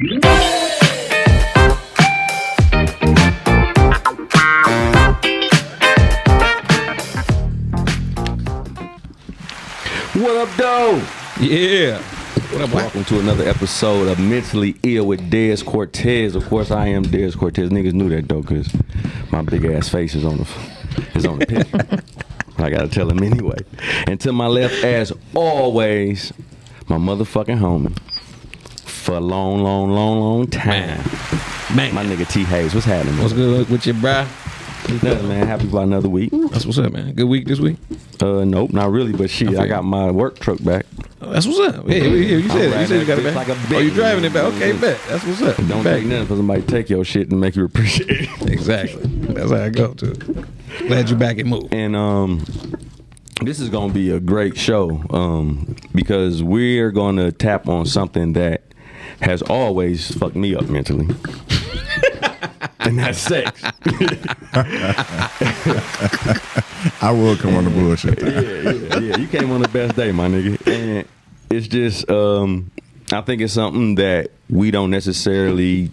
What up, though? Yeah. What up, Welcome to another episode of Mentally Ill with Dez Cortez. Of course, I am Dez Cortez. Niggas knew that, though, because my big-ass face is on the picture. I got to tell them anyway. And to my left, as always, my motherfucking homie. For a long time. Man. My nigga T. Hayes. What's happening, man? What's good with you, bruh? Nothing, man. Happy about another week. That's what's up, man. Good week this week? Nope, not really, but shit, I got my work truck back. That's what's up. Yeah, you said you got it back. Like you driving it back? Okay, bet. That's what's up. Don't take nothing for somebody to take your shit and make you appreciate it. Exactly. That's how I go to. Glad you back and move. And this is gonna be a great show because we're gonna tap on something that has always fucked me up mentally. And that's sex. I will come on the bullshit. Yeah. You came on the best day, my nigga. And it's just, I think it's something that we don't necessarily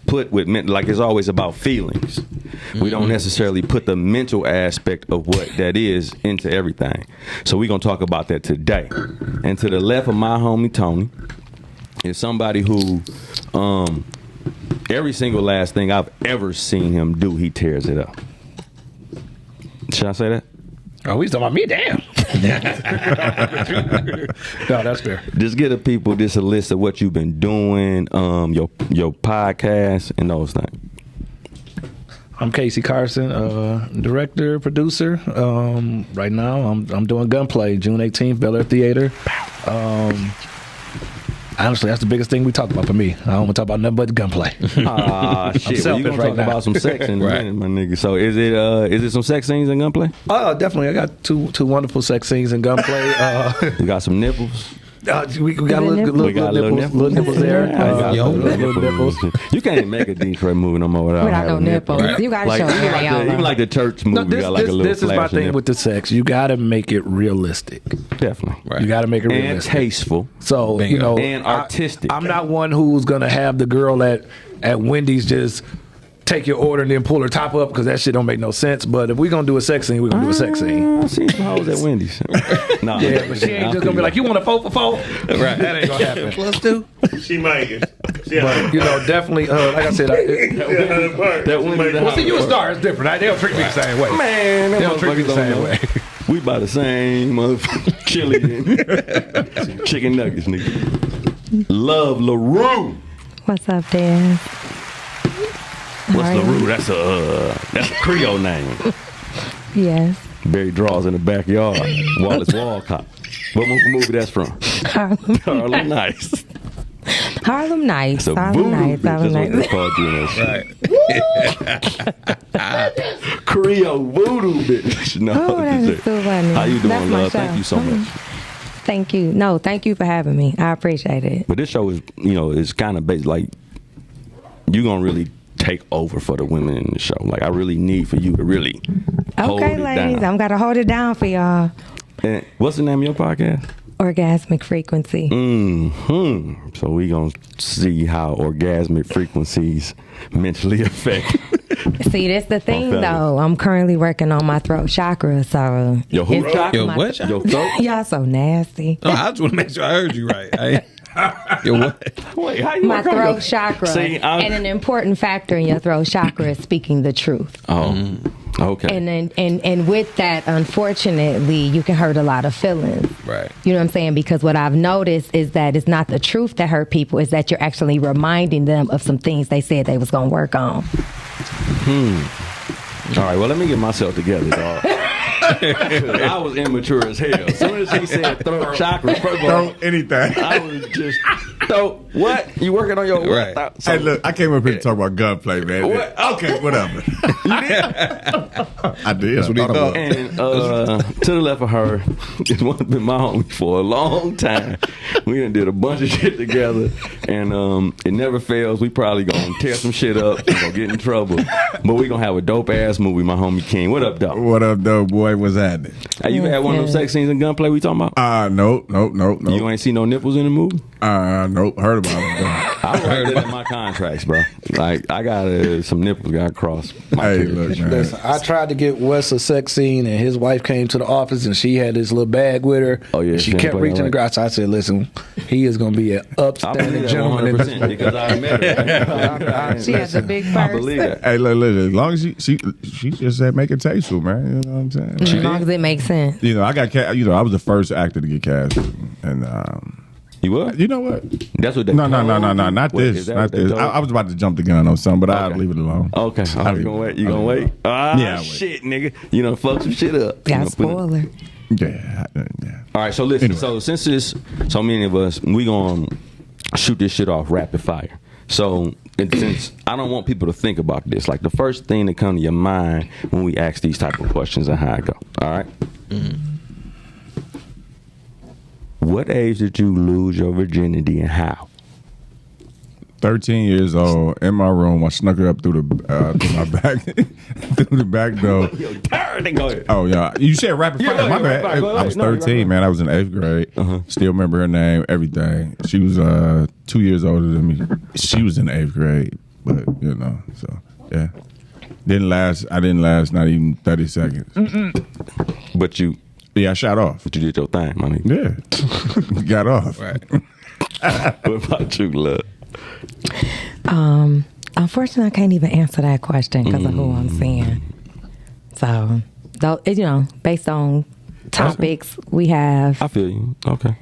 put with like it's always about feelings. Mm-hmm. We don't necessarily put the mental aspect of what that is into everything. So we're gonna talk about that today. And to the left of my homie Tony is somebody who, every single last thing I've ever seen him do, he tears it up. Should I say that? Oh, he's talking about me? Damn. No, that's fair. Just give the people just a list of what you've been doing, your podcast, and those things. I'm Casey Carson, director, producer. Right now, I'm doing Gunplay, June 18th, Bel Air Theater. Honestly, that's the biggest thing we talk about for me. I don't want to talk about nothing but Gunplay. Shit. Well, you gonna right talk now. about some sex in a minute, my nigga. So is it some sex scenes in Gunplay? Oh, definitely. I got two wonderful sex scenes in Gunplay. You got some nipples. We got little nipples there. Little nipples. You can't make a Detroit movie no more without no nipples. Right. You gotta like, show even like the church movie. No, got like a little this is my thing nipple. with the sex. You got to make it realistic. Definitely. Right. You got to make it realistic. And tasteful. So, Bingo. you know. And artistic. I'm not one who's going to have the girl at Wendy's just take your order and then pull her top up because that shit don't make no sense. But if we're going to do a sex scene, we're going to do a sex scene. I see some hoes at Wendy's. Nah, Yeah, but she ain't just going to be like, you want a 4 for 4? Right. That ain't going to happen. Plus two. She might. But, you know, definitely, like I said, that Wendy's. well, see, you a star. It's different. Right? They don't treat me the same way. Man, They don't treat me the same way. We buy the same motherfucking chili and chicken nuggets, nigga. Love LaRue. What's up, Dan? What's LaRue? That's a Creole name. Yes. Barry Draws in the backyard. Wallace Walcott. What movie that's from? Harlem Nights. Harlem Nights. It's a Harlem voodoo Nights. bitch. That's what they Nights. called you in that shit. Creole voodoo bitch. No, Oh, that is so funny. How you doing, That's my love? show. Thank you so much. Thank you. No, thank you for having me. I appreciate it. But this show is, is kind of based like you're gonna really take over for the women in the show. Like I really need for you to really hold Okay, it ladies, down. I'm gonna hold it down for y'all. And what's the name of your podcast? Orgasmic Frequency. So we gonna see how orgasmic frequencies mentally affect. See, that's the thing, fellas. though. I'm currently working on my throat chakra, so Your who it's- chakra? Your what chakra? Your throat? Y'all so nasty. Oh, I just want to make sure I heard you right. Your what? Wait, how you My work on throat your- chakra. See, and an important factor in your throat chakra is speaking the truth. Oh, okay. And with that, unfortunately, you can hurt a lot of feelings. Right. You know what I'm saying? Because what I've noticed is that it's not the truth that hurt people, it's that you're actually reminding them of some things they said they was going to work on. All right, well, let me get myself together, dog. I was immature as hell. As soon as he said throat chakra, first of all, Anything. I was just throat. What? You working on your Right. what? Hey, look, I came up here to talk about gunplay, man. What? Okay, whatever. I did. That's what he I thought. And to the left of her is one been my homie for a long time. We done did a bunch of shit together, and it never fails. We probably gonna tear some shit up and gonna get in trouble, but we gonna have a dope ass movie. My homie King, what up, dog? What up, though, boy? What's happening? Hey, you had one of them sex scenes in Gunplay we talking about? Nope. You ain't see no nipples in the movie? Nope. Heard about it. I write that in my contracts, bro. Like I got some nipples got crossed. Hey, look, man. Listen, I tried to get Wes a sex scene, and his wife came to the office, and she had this little bag with her. Oh, yeah, and she she kept ain't reaching the playing grass. I said, "Listen, he is going to be an I upstanding believe that gentleman." 100% because I met her. She has a big purse. I believe that. Hey, look, as long as she just said make it tasteful, man. You know what I'm saying? As long as it makes sense. You know, I got cast. You know, I was the first actor to get cast, and You what? you know what? That's what they No, told you? not What, this, is that not what they this. told you? I was about to jump the gun on something, but I'll Okay. leave it alone. Okay. I'll You leave gonna it. wait? You gonna wait? Ah, Yeah, I'll wait. shit, nigga. You know, fuck some shit up. Got You a know, put it- spoiler. Yeah. All right, so listen. Anyway. So since it's so many of us, we gonna shoot this shit off rapid fire. So since I don't want people to think about this, like the first thing that come to your mind when we ask these type of questions and how I go. All right. What age did you lose your virginity and how? 13 years old in my room. I snuck her up through my back through the back door. Yo, turn and go ahead. Oh yeah, you said rapid Yeah, fire. go My ahead, bad. rapid fire. Go I was ahead. No, you're 13, right. man. I was in 8th grade. Still remember her name, everything. She was 2 years older than me. She was in 8th grade, but you know, so yeah. I didn't last not even 30 seconds. But you Yeah, I shot off. did your thing, my nigga. Yeah, got off. Right. What about you, love? Unfortunately, I can't even answer that question because of who I'm seeing. So, though, you know, based on topics we have, I feel you. Okay.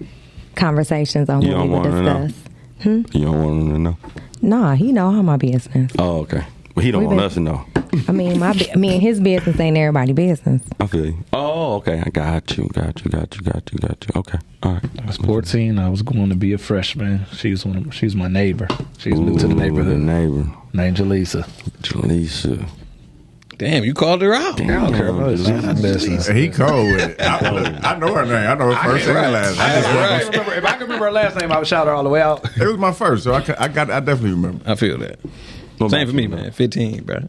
conversations on You what we don't would want to know. discuss. You don't want him to know. Nah, he know all my business. Oh, okay. But he don't We want been- us to know. I mean, me and his business ain't everybody business. I feel you. Oh, okay. I got you. Okay. All right. I was 14. I was going to be a freshman. She's my neighbor. She's new to the The neighborhood. neighbor. Named Jaleesa. Jalisa. Damn, you called her out. I don't care about this. Listen. He cold with it. I know her name. I know her first and last. If I can remember her last name, I would shout her all the way out. It was my first, so I definitely remember. I feel that. What Same about for me, you, man. 15, bro.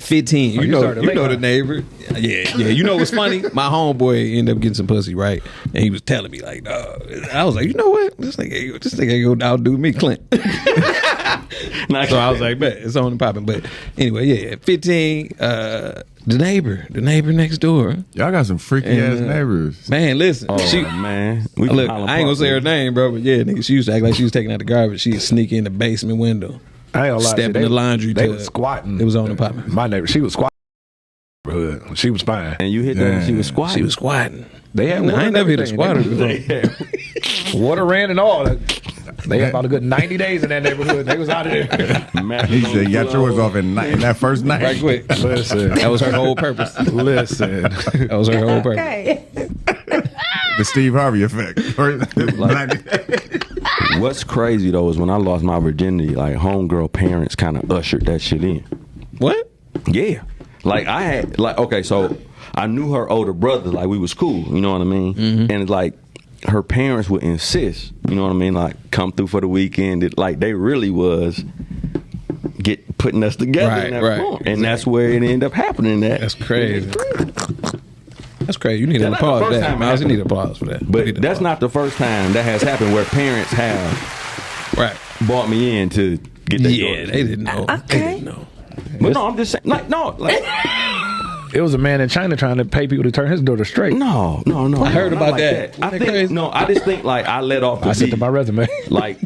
15. you started late, the huh? neighbor. Yeah. You know what's funny? My homeboy ended up getting some pussy, right? And he was telling me like, I was like, you know what? This nigga ain't gonna outdo me, Clint. So I was like, bet it's on and popping. But anyway, yeah, 15. The neighbor next door. Y'all got some freaky ass neighbors. Man, listen. Oh, man. We Look, can holler I ain't gonna say her park, name, bro, but yeah, nigga, she used to act like she was taking out the garbage. She'd sneak in the basement window. I ain't gonna lie. Step to in you, the laundry They tub. was squatting. It was on and popping. My neighbor, she was squatting. Neighborhood. She was fine. And you hit that and she was squatting. She was squatting. They had I water ain't and never hit a everything. squatter. Water ran and all. They had about a good 90 days in that neighborhood. They was out of there. He said, you got yours off in that first night. Right quick. Listen. That was her whole purpose. Listen. That was her whole purpose. Okay. The Steve Harvey effect. What's crazy though is when I lost my virginity, like homegirl parents kind of ushered that shit in. What? Yeah. Like I had okay, so I knew her older brother, like we was cool, you know what I mean? Mm-hmm. And like her parents would insist, you know what I mean, like come through for the weekend. Like they really was putting us together in that form. And that's where it ended up happening. That's crazy. That's crazy. You need an That's not the applause for first that. time it Miles, you happened. need applause for that. But that's not the first time that has happened where parents have right. bought me in to get their Yeah, daughter. they didn't know. They Okay. didn't know. But no, I'm just saying, like, no, like, It was a man in China trying to pay people to turn his daughter straight. no. I heard not about like that. I Isn't that think, crazy? no, I just think like I let off the I sent beat, to my resume. like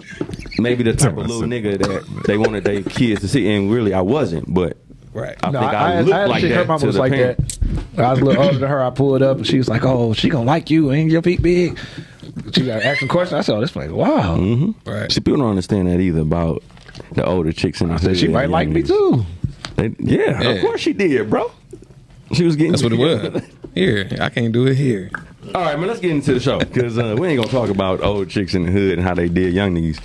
maybe the type of little nigga that they wanted their kids to see, and really I wasn't, but Right. I No, think I looked had a like chick, her that mama to was the like parents. that. I was a little older than her. I pulled up and she was like, "Oh, she gonna like you. Ain't your feet big?" She got asking questions. I said, "Oh, this like wow." Right. See, people don't understand that either about the older chicks in the I said she hood, might young like me niggas. too. Yeah, Yeah. of course she did, bro. She was getting That's what it was. Here, I can't do it here. All right, man, let's get into the show because we ain't gonna talk about old chicks in the hood and how they did young niggas.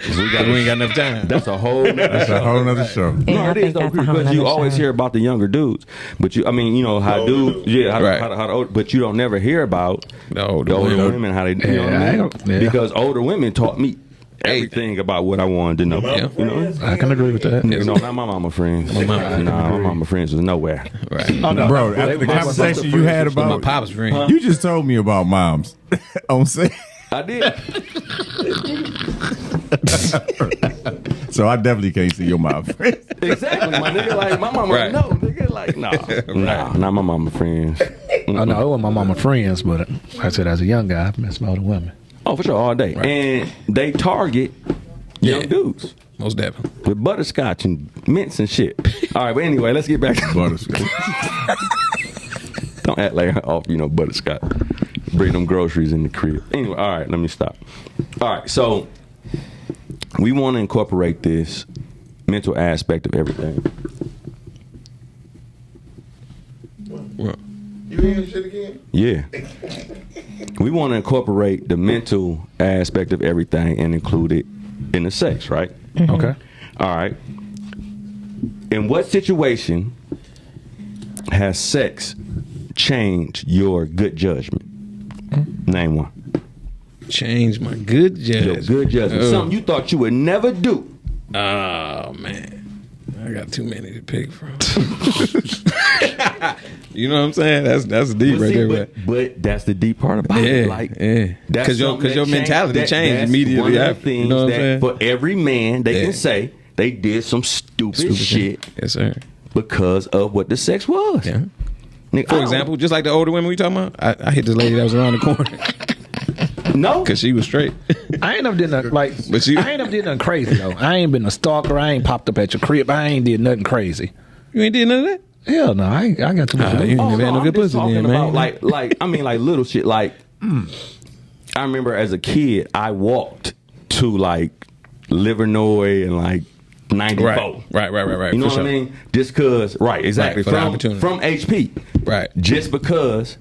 We ain't got enough time. That's a whole. That's a whole nother show. Yeah, No, I it think is though, that's a whole because you nother always show. hear about the younger dudes, but you know how dudes, Right. how the old, but you don't never hear about The older older women. women how they, you know what Yeah, I I mean? don't- yeah. Because older women taught me everything about what I wanted to know. Yeah. You know, I can agree with that. no, not my mama friends. My mama friends was nowhere. Right. Oh, no. Bro, after the conversation you had My about, pop's friend. you just told me about moms on set. I did. So I definitely can't see your mom friends. Exactly, my nigga. Like my mama, Right. no, nigga. Like nah, not my mama friends. Oh no, it wasn't my mama friends, but I said as a young guy, I've met some older women. Oh, for sure, all day. Right. And they target young dudes Most definitely. with butterscotch and mints and shit. All right, but anyway, let's get back to Butterscotch. Don't act like off, butterscotch. Bring them groceries in the crib. Anyway, all right, let me stop. All right, so we want to incorporate this mental aspect of everything. What? You hearing shit again? Yeah. We want to incorporate the mental aspect of everything and include it in the sex, right? Okay. All right. In what situation has sex changed your good judgment? Name one. Change my good Your judgment. good judgment. Something you thought you would never do. Oh man, I got too many to pick from. You know what I'm saying? That's deep But right see, there. but that's the deep part about it. Like, yeah. that's Because something your that mentality changed. changed That's immediately one of the after. things You know what I'm that saying? for every man, they Yeah. can say they did some stupid shit Yes, sir. because of what the sex was. Yeah. Nigga, I For don't- example, just like the older women we talking about, I hit this lady that was around the corner no. because she was straight. I ain't never did nothing like. But you- I ain't never did nothing crazy though. I ain't been a stalker. I ain't popped up at your crib. I ain't did nothing crazy. You ain't did none of that? Hell no. I got too much. you to do. ain't never had no I'm good just pussy then, talking man. about like little shit. Like I remember as a kid, I walked to like Livernois and like 94. Right. You know For what I mean? Just cause, right, exactly. Right, for the opportunity. From HP. Right. Just because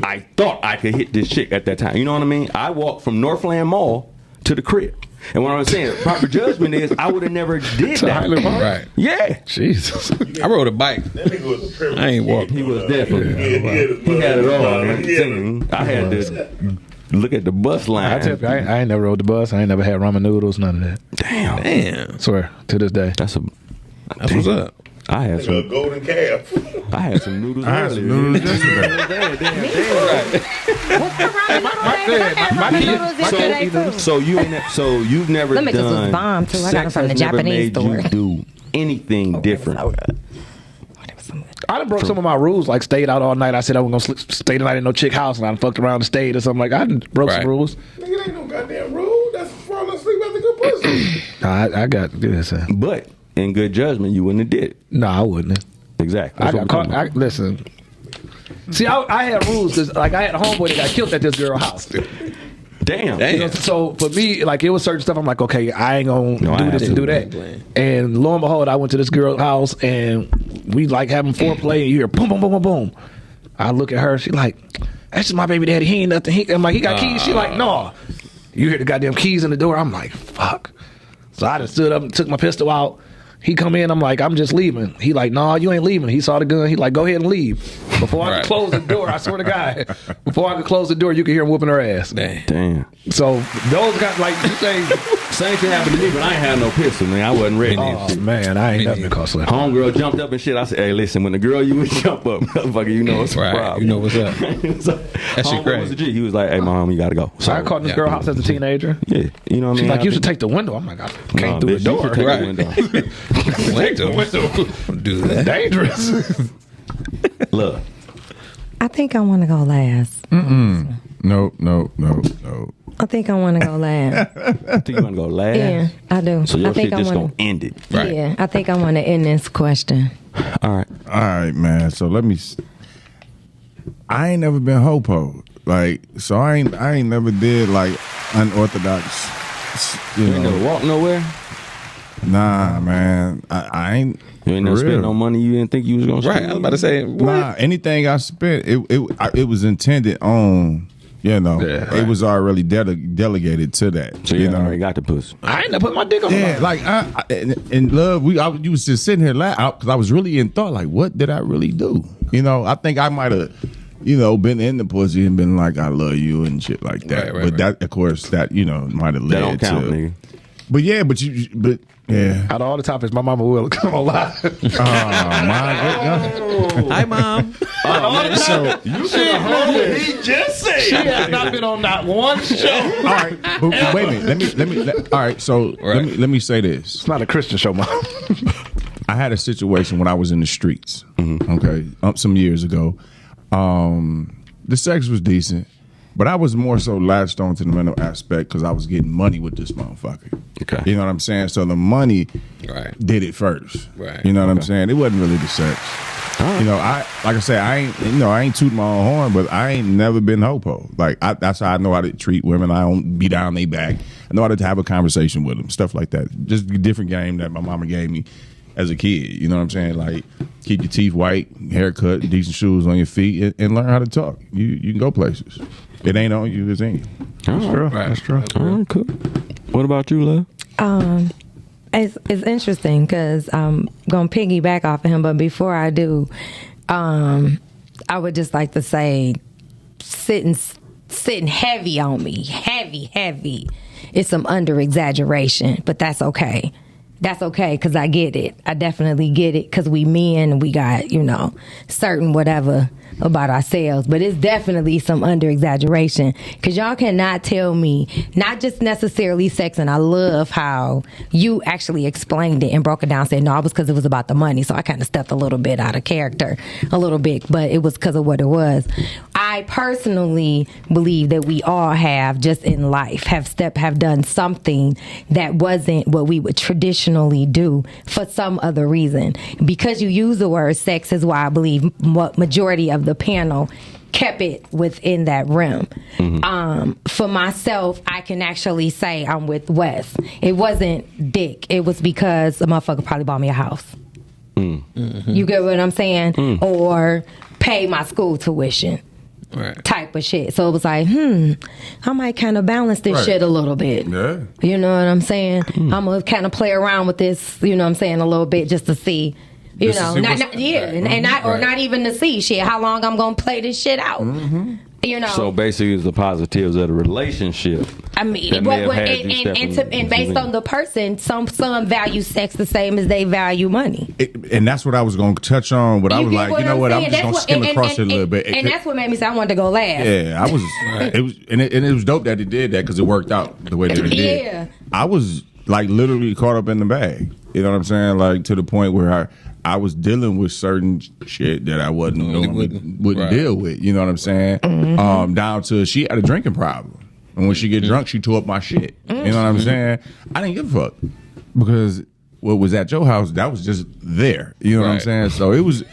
I thought I could hit this chick at that time. You know what I mean? I walked from Northland Mall to the crib. And what I'm saying, proper judgment is I would have never did To that. Highland Park? Right. Yeah. Jesus. I rode a bike. That nigga was a criminal. I ain't walking. He was definitely. He He had it all. Man. Yeah. Singing. I had to look at the bus line. I tell you, I ain't never rode the bus. I ain't never had ramen noodles. None of that. Damn. Swear to this day. That's That's what's up. I had A some. golden calf. I had some noodles. I had earlier. some noodles yesterday. So you've never Them niggas was done. bomb, too. I got them sex from the has never Japanese made you store. do anything different. I done broke some of my rules, like stayed out all night. I said I was gonna stay the night in no chick house, and I done fucked around and stayed or something like. I done broke Right. some rules. Nigga, that ain't no goddamn rule. That's falling asleep after good pussy. Nah, I got this. But in good judgment, you wouldn't have did it. No, I wouldn't. Exactly. I That's got what we're caught. talking about. Listen. See, I had rules. Cause, like I had a homeboy that got killed at this girl's house. Damn. You know, so for me, like it was certain stuff. I'm like, okay, I ain't gonna No, I do have this to. and do that. And lo and behold, I went to this girl's house and we like having foreplay. And you hear boom, boom, boom, boom, boom. I look at her. She like, that's just my baby daddy. He ain't nothing. I'm like, he got keys. She like, no. You hear the goddamn keys in the door. I'm like, fuck. So I just stood up and took my pistol out. He come in, I'm like, I'm just leaving. He like, no, you ain't leaving. He saw the gun. He like, go ahead and leave. Before I could close the door, I swear to God, before I could close the door, you could hear him whooping her ass. Damn. So those got like, you say, Same thing happened to me, but I ain't had no pistol, man. I wasn't ready. oh man, I ain't nothing to call slip. Homegirl jumped up and shit. I said, hey, listen, when the girl you would jump up, motherfucker, you know it's a Right. problem. You know what's up. So, That shit homeboy crazy. was a G. He was like, hey, mom, you got to go. So I caught in this girl house as a teenager. Yeah. You know what I She's mean? like, you should take the window. I'm like, I came through the door. Take Right. the window. Don't do that. Dangerous. Look. I think I want to go last. No. I think I want to go last. I think you want to go last. Yeah, I do. So your I think shit I just wanna, going to end it. Right. Yeah, I think I want to end this question. All right. All right, man. So let me. I ain't never been hopo. Like, so I ain't never did like unorthodox. You You ain't never know, walk nowhere? nah, man. I ain't. You ain't never for real. spent no money you didn't think you was going to Right. spend? I was about to say, what? Nah, anything I spent, it was intended on. You know, Yeah, it was already delegated to that. So you already got the pussy. I ain't never put my dick on Yeah, her. like in love, you was just sitting here laughing because I was really in thought, like, what did I really do? You know, I think I might have, been in the pussy and been like, I love you and shit like that. Right, but that, of course, that might have led That don't count, to. nigga. But yeah, but yeah. Out of all the topics, my mama will come on live. Oh my goodness. Hi, Mom. So You should have heard what he just said. She has not been on not one show. all right, but wait a minute. All right, so let me say this. It's not a Christian show, Mom. I had a situation when I was in the streets. Okay, some years ago. The sex was decent, but I was more so latched on to the mental aspect because I was getting money with this motherfucker. Okay. You know what I'm saying? So the money Right. did it first. Right. You know what I'm saying? It wasn't really the sex. You know, I ain't tooting my own horn, but I ain't never been hopo. Like that's how I know how to treat women. I don't be down their back. I know how to have a conversation with them, stuff like that. Just a different game that my mama gave me as a kid. You know what I'm saying? Like keep your teeth white, haircut, decent shoes on your feet, and learn how to talk. You can go places. It ain't on you, it's in you. That's true. That's true. All right, cool. What about you, love? It's interesting because I'm going to piggyback off of him, but before I do, I would just like to say sitting heavy on me, heavy. It's some under-exaggeration, but that's okay. That's okay because I get it. I definitely get it because we men, we got, certain whatever about ourselves, but it's definitely some under-exaggeration because y'all cannot tell me, not just necessarily sex, and I love how you actually explained it and broke it down, said, no, it was because it was about the money, so I kind of stepped a little bit out of character, a little bit, but it was because of what it was. I personally believe that we all have, just in life, have done something that wasn't what we would traditionally do for some other reason. Because you use the word sex is why I believe majority of the panel kept it within that realm. For myself, I can actually say I'm with Wes. It wasn't dick. It was because a motherfucker probably bought me a house. You get what I'm saying? Or pay my school tuition. Right. Type of shit. So it was like, I might kind of balance this shit a little bit. Yeah. You know what I'm saying? I'm going to kind of play around with this, you know what I'm saying, a little bit just to see, not even to see shit, how long I'm going to play this shit out. So basically, it's the positives of the relationship. I mean, and based on the person, some value sex the same as they value money. And that's what I was going to touch on. But I was like, I'm just going to skim across it a little bit. And that's what made me say I wanted to go last. Yeah, I was. It was dope that it did that because it worked out the way that it did. Yeah. I was like literally caught up in the bag. You know what I'm saying? Like to the point where I was dealing with certain shit that I wouldn't deal with. You know what I'm saying? Down to she had a drinking problem. And when she get drunk, she tore up my shit. You know what I'm saying? I didn't give a fuck. Because what was at your house, that was just there. You know what I'm saying? So it was,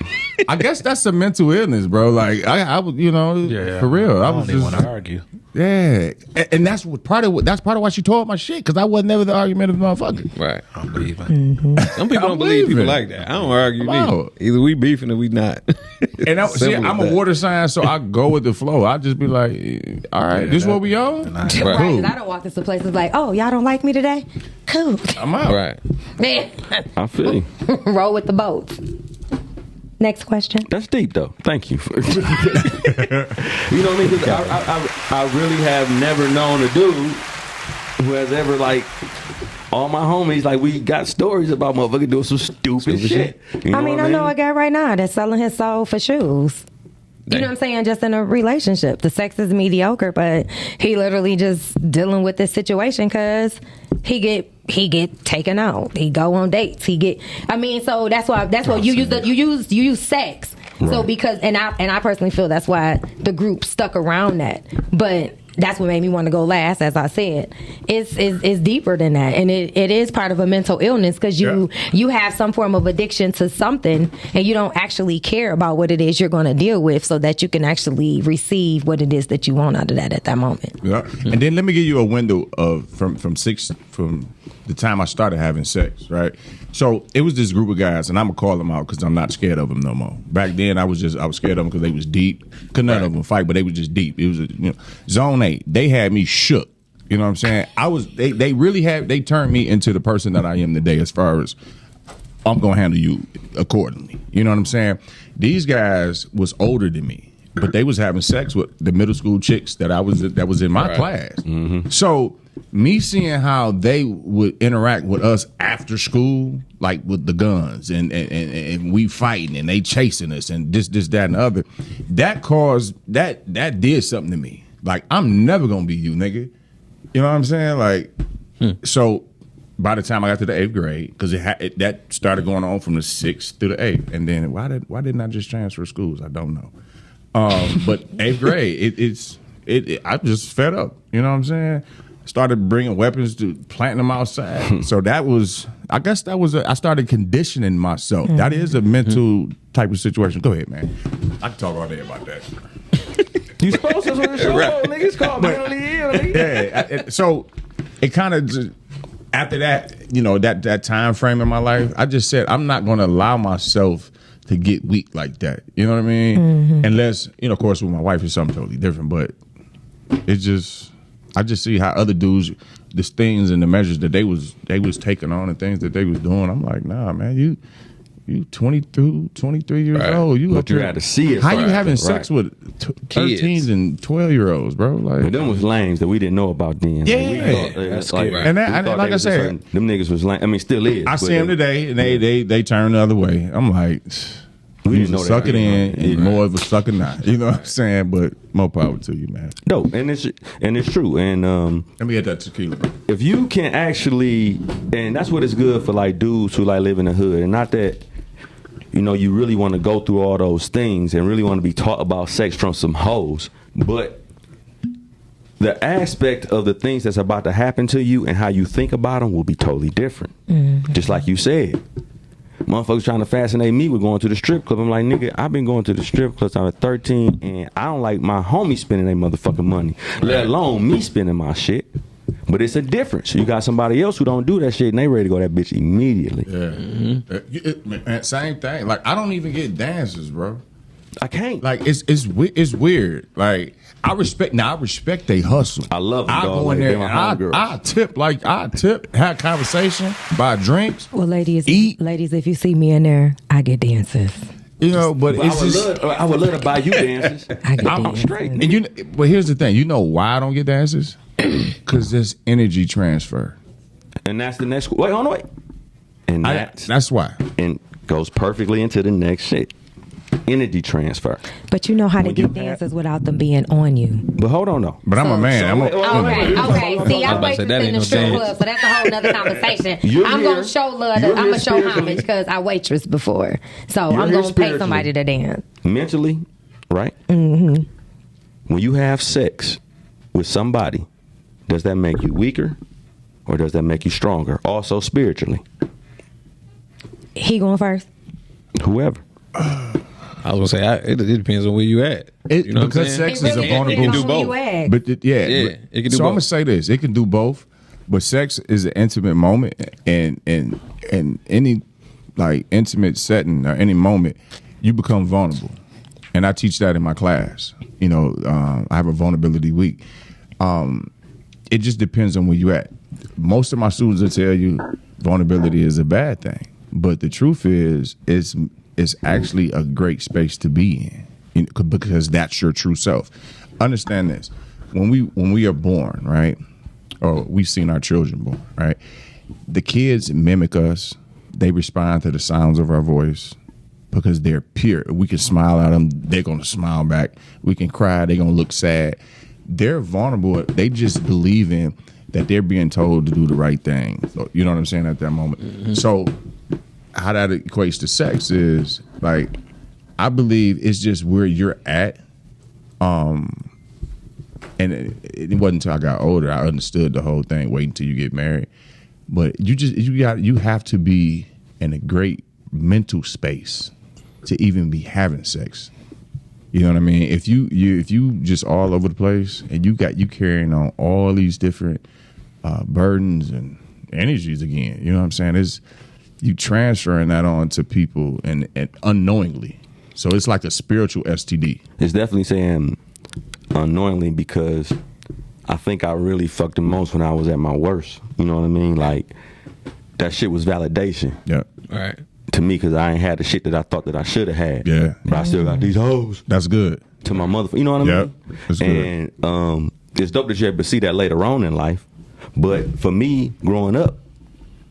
I guess that's a mental illness, bro. Like, I was, for real. I was don't even want to argue. Yeah. And that's part of why she tore up my shit, because I wasn't never the argumentative motherfucker. Right. I'm leaving. Some people don't believe people like that. I don't argue neither. Either we beefing or we not. And I'm a water sign, so I go with the flow. I just be like, all right, this what we on? Right. Cool. I don't walk into places like, oh, y'all don't like me today? Cool. I'm out. Right. Man. I feel you. Roll with the boats. Next question. That's deep, though. Thank you. You know what I mean? 'Cause I really have never known a dude who has ever, like, all my homies, like, we got stories about motherfuckers doing some stupid shit. You know I know a guy right now that's selling his soul for shoes. You know what I'm saying? Just in a relationship. The sex is mediocre, but he literally just dealing with this situation because he get taken out. He go on dates. So that's why you use sex. Right. So because I personally feel that's why the group stuck around that. But that's what made me want to go last, as I said. It's deeper than that. And it is part of a mental illness because you have some form of addiction to something and you don't actually care about what it is you're going to deal with so that you can actually receive what it is that you want out of that at that moment. Yeah. And then let me give you a window of from the time I started having sex, right? So it was this group of guys, and I'm gonna call them out because I'm not scared of them no more. Back then, I was scared of them because they was deep. Could none of them fight, but they was just deep. It was Zone 8. They had me shook. You know what I'm saying? They turned me into the person that I am today. As far as I'm gonna handle you accordingly. You know what I'm saying? These guys was older than me. but they was having sex with the middle school chicks that was in my class. Mm-hmm. So me seeing how they would interact with us after school, like with the guns and we fighting and they chasing us and this, that, and the other, that caused that did something to me. Like, I'm never gonna be you, nigga. You know what I'm saying? Like, so by the time I got to the 8th grade, because that started going on from the 6th through the 8th, and then why didn't I just transfer schools? I don't know. But 8th grade, I just fed up. You know what I'm saying? Started bringing weapons to planting them outside. So I started conditioning myself. That is a mental type of situation. Go ahead, man. I can talk all day about that. You supposed to on the show, niggas called mentally ill. Yeah. So it kind of just, after that, you know, that time frame in my life, I just said I'm not going to allow myself to get weak like that. You know what I mean? Mm-hmm. Unless, you know, of course, with my wife is something totally different. But I just see how other dudes, the things and the measures that they was taking on and things that they was doing. I'm like, nah, man, you 22, 23 years old. But you had to see it. How you having sex with 13s and 12-year-olds, bro? Like, but them was lames that we didn't know about then. Yeah, that's like, and like I said, them niggas was lame. I mean, still is. I see them today, and they turn the other way. I'm like, we didn't know suck it in, and more of a sucker not. You know what I'm saying? But more power to you, man. No, and it's true. And let me get that tequila. If you can actually, and that's what it's good for, like, dudes who like live in the hood, and not that, you know, you really want to go through all those things and really want to be taught about sex from some hoes, but the aspect of the things that's about to happen to you and how you think about them will be totally different. Mm-hmm. Just like you said. Motherfuckers trying to fascinate me with going to the strip club. I'm like, nigga, I've been going to the strip club since I was 13, and I don't like my homies spending their motherfucking money, let alone me spending my shit. But it's a difference. You got somebody else who don't do that shit, and they ready to go that bitch immediately. Yeah. Mm-hmm. Same thing. Like, I don't even get dances, bro. I can't. Like, it's weird. Like, I respect they hustle. I love them. I go in there and I tip, have conversation, buy drinks. Well, ladies, eat. If you see me in there, I get dances. You know, but I would love to buy you dances. I'm straight. And but here's the thing. You know why I don't get dances? Because there's energy transfer. And that's the next. Wait, hold on, wait. And that's why. And goes perfectly into the next shit. Energy transfer. But you know how to get dances without them being on you. But hold on, though. But I'm a man. Okay. See, I waitress in the strip club, so that's a whole nother conversation. I'm going to show love. I'm going to show homage because I waitress before. So I'm going to pay somebody to dance. Mentally, right? Mm-hmm. When you have sex with somebody, does that make you weaker or does that make you stronger? Also spiritually. He going first? Whoever. I was gonna say it depends on where you at. You know because sex is a vulnerable. It can do both. But it can do both. So I'm gonna say this: it can do both. But sex is an intimate moment, and any like intimate setting or any moment, you become vulnerable. And I teach that in my class. You know, I have a vulnerability week. It just depends on where you at. Most of my students will tell you vulnerability is a bad thing, but the truth is, it's actually a great space to be in, because that's your true self. Understand this: when we are born, right, or we've seen our children born, right, the kids mimic us. They respond to the sounds of our voice because they're pure. We can smile at them; they're gonna smile back. We can cry; they're gonna look sad. They're vulnerable. They just believe in that they're being told to do the right thing. So, you know what I'm saying at that moment. Mm-hmm. So how that equates to sex is, like, I believe it's just where you're at. And it wasn't until I got older I understood the whole thing. Wait until you get married, but you have to be in a great mental space to even be having sex. You know what I mean? If you just all over the place and you carrying on all these different burdens and energies again, you know what I'm saying? It's you transferring that on to people and unknowingly. So it's like a spiritual STD. It's definitely saying unknowingly because I think I really fucked the most when I was at my worst. You know what I mean? Like, that shit was validation. Yeah. All right. To me, because I ain't had the shit that I thought that I should have had. Yeah. But I still got these hoes. That's good. to my mother. You know what I mean? That's good. And it's dope that you're able to see that later on in life. But for me, growing up,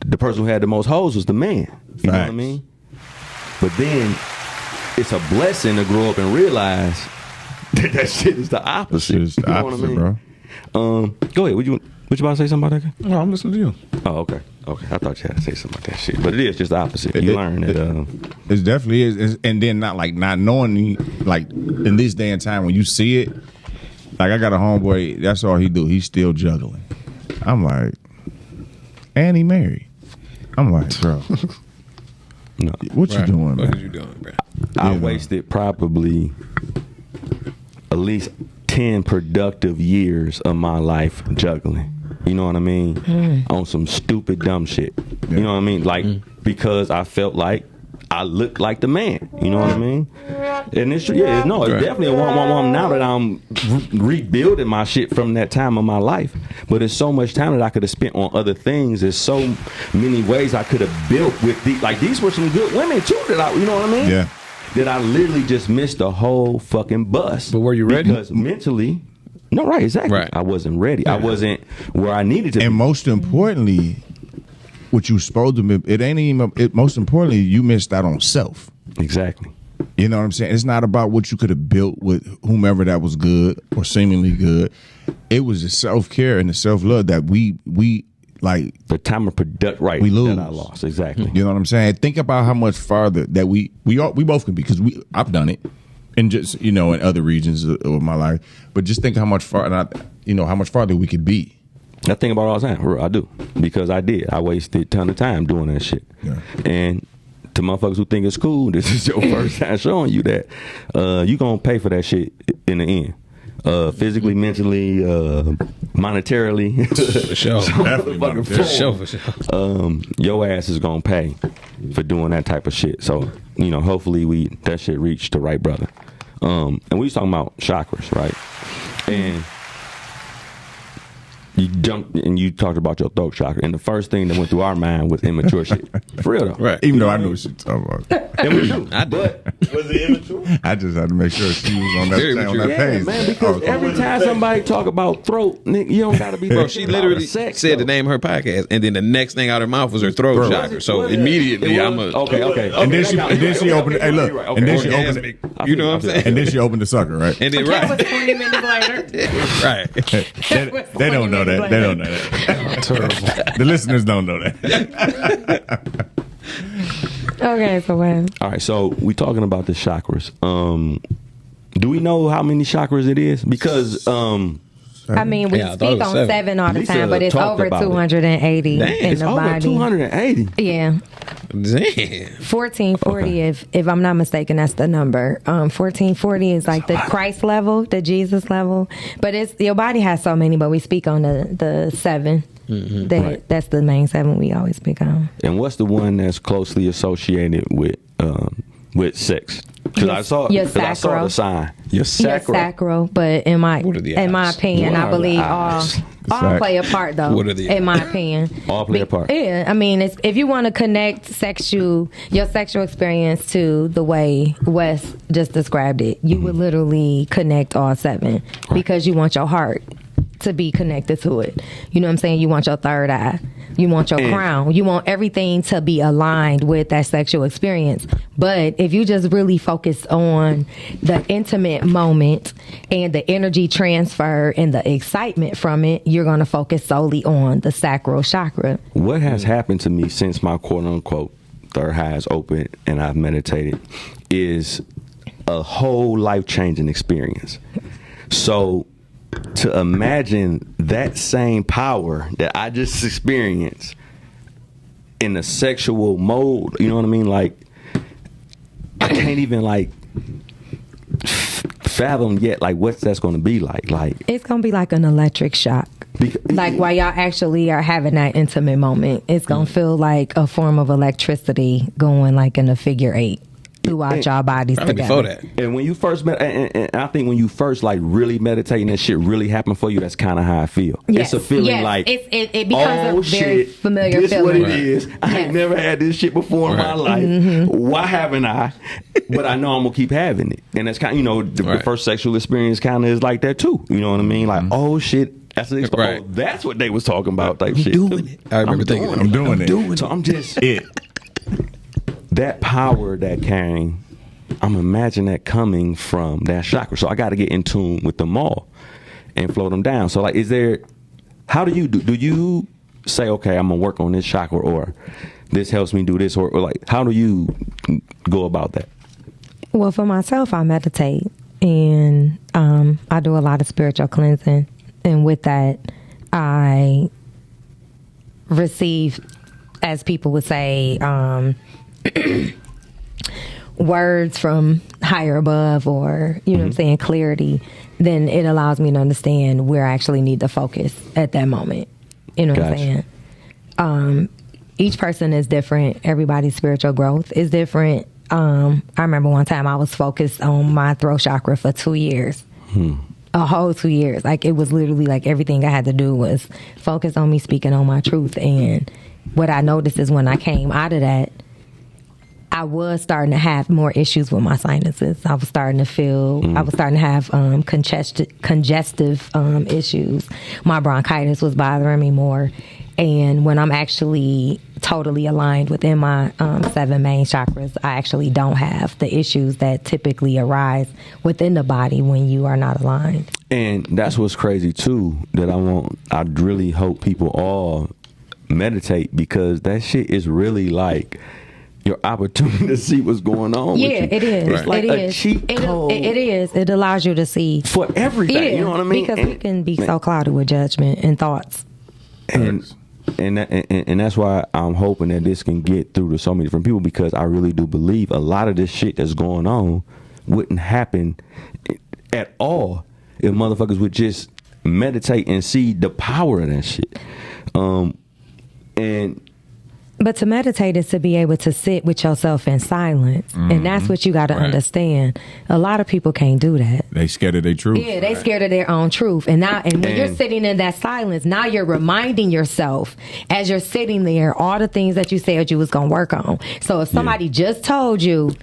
the person who had the most hoes was the man. You know what I mean? But then it's a blessing to grow up and realize that shit is the opposite. Shit is the opposite, bro. Go ahead. What you about to say something about that? No, I'm listening to you. Oh, okay. I thought you had to say something about that shit. But it is just the opposite. You learn that. It definitely is. And then not knowing, like, in this day and time, when you see it, like, I got a homeboy, that's all he do. He's still juggling. I'm like, and he married. I'm like, bro. No. What you doing, man? What are you doing, bro? I wasted probably at least 10 productive years of my life juggling. You know what I mean? On some stupid dumb shit. You know what I mean? Like, because I felt like I looked like the man. You know what I mean? And it's definitely a one now that I'm rebuilding my shit from that time of my life. But it's so much time that I could have spent on other things. There's so many ways I could have built with these were some good women too that you know what I mean? Yeah. That I literally just missed the whole fucking bus. But were you ready? Because mentally, no, right, exactly. Right. I wasn't ready. I wasn't where I needed to be. And most importantly, what you supposed to be, it ain't even, most importantly, you missed out on self. Exactly. You know what I'm saying? It's not about what you could have built with whomever that was good or seemingly good. It was the self-care and the self-love that we like. The time of product, right? We lose. That I lost. Exactly. You know what I'm saying? Think about how much farther that we both can be, because I've done it, and just in other regions of my life. But just think how much farther we could be. I think about it all the time. I do, because I did. I wasted a ton of time doing that shit. Yeah. And to motherfuckers who think it's cool, this is your first time showing you that you gonna pay for that shit in the end. Physically, mentally, monetarily. For sure. For sure. Your ass is gonna pay for doing that type of shit. So, hopefully that shit reached the right brother. And we was talking about chakras, right? And you jumped and you talked about your throat chakra, and the first thing that went through our mind was immature shit. For real though. Right. Even though I knew what she was talking about. And we do. But Was it immature? I just had to make sure she was on that page. Man, because every time somebody talk about throat, nigga, you don't gotta be. bro, she literally said the name of her podcast, and then the next thing out of her mouth was her throat chakra. So immediately, okay. And then she opened. Hey, look. And then she opened it. You know what I'm saying? And then she opened the sucker, right? And then That was 20 minutes later. right. They don't know that. They don't know that. The listeners don't know that. Okay, so when? All right, so we talking about the chakras. Do we know how many chakras it is? Because I mean, we Yeah, I thought speak it was on 7. seven all the Lisa time, but it's talked over about it. 280 in it's the over body. 280. Yeah, Damn. 1440. If I'm not mistaken, that's the number. 1440 is like the Christ level, the Jesus level. But it's your body has so many, but we speak on the 7. That's the main 7 we always speak on. And what's the one that's closely associated with sex? Because I saw the sign. Your sacral. Your sacral, but in my eyes? opinion, What I are believe the all eyes? play a part though. What are the in my opinion, All play a part. Yeah, I mean, if you want to connect your sexual experience to the way Wes just described it, you would literally connect all 7 because you want your heart to be connected to it. You know what I'm saying? You want your third eye. You want your crown. You want everything to be aligned with that sexual experience. But if you just really focus on the intimate moment and the energy transfer and the excitement from it, you're going to focus solely on the sacral chakra. What has happened to me since my quote unquote third eye is open and I've meditated is a whole life changing experience. So to imagine that same power that I just experienced in a sexual mode, you know what I mean? Like, I can't even like fathom yet, like what that's going to be like. Like it's going to be like an electric shock. Like while y'all actually are having that intimate moment, it's going to feel like a form of electricity going like in a figure 8. throughout y'all bodies Probably together. before that. And when you first met, and I think when you first like really meditate and that shit really happened for you, that's kind of how I feel. Yes. It's a feeling Yes. like it becomes a very shit, familiar this feeling. what it is. I ain't never had this shit before in my life. Why haven't I? But I know I'm gonna keep having it, and that's kind of the first sexual experience kind of is like that too. You know what I mean? Like oh shit. That's that's what they was talking about. Type shit. Doing it. I remember thinking, I'm doing it. So I'm just It. that power that came. I'm imagining that coming from that chakra. So I got to get in tune with them all and flow them down. So like, how do you do you say, okay, I'm gonna work on this chakra, or this helps me do this, or like, how do you go about that? Well, for myself, I meditate, and I do a lot of spiritual cleansing. And with that, I receive, as people would say, words from higher above, or, you know what I'm saying, clarity. Then it allows me to understand where I actually need to focus at that moment. You know what I'm saying? Each person is different. Everybody's spiritual growth is different. I remember one time I was focused on my throat chakra for 2 years. A whole 2 years. Like, it was literally like everything I had to do was focus on me speaking on my truth. And what I noticed is when I came out of that, I was starting to have more issues with my sinuses. I was starting to feel, I was starting to have congestive issues. My bronchitis was bothering me more. And when I'm actually totally aligned within my 7 main chakras, I actually don't have the issues that typically arise within the body when you are not aligned. And that's what's crazy too, that I really hope people all meditate, because that shit is really like your opportunity to see what's going on. Yeah, with you. it is. It's like it a is. cheat code. It is. It allows you to see for everything. You know what I mean? Because we can be so clouded with judgment and thoughts. And that's why I'm hoping that this can get through to so many different people, because I really do believe a lot of this shit that's going on wouldn't happen at all if motherfuckers would just meditate and see the power of that shit. But to meditate is to be able to sit with yourself in silence. And that's what you got to understand. A lot of people can't do that. They scared of their truth. Yeah, they scared of their own truth. And when you're sitting in that silence, now you're reminding yourself as you're sitting there all the things that you said you was going to work on. So if somebody just told you,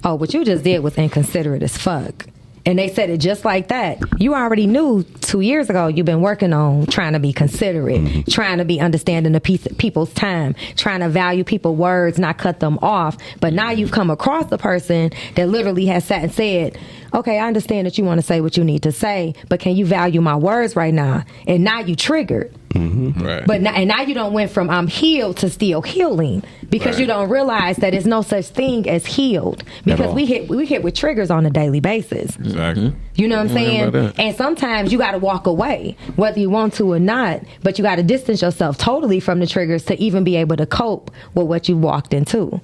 oh, what you just did was inconsiderate as fuck, and they said it just like that, you already knew 2 years ago you've been working on trying to be considerate, trying to be understanding of people's time, trying to value people's words, not cut them off. But now you've come across a person that literally has sat and said, okay, I understand that you want to say what you need to say, but can you value my words right now? And now you triggered. Right. But now you don't went from I'm healed to still healing, because you don't realize that there's no such thing as healed, because we hit with triggers on a daily basis. Exactly. You know what I'm saying? And sometimes you got to walk away, whether you want to or not, but you got to distance yourself totally from the triggers to even be able to cope with what you walked into.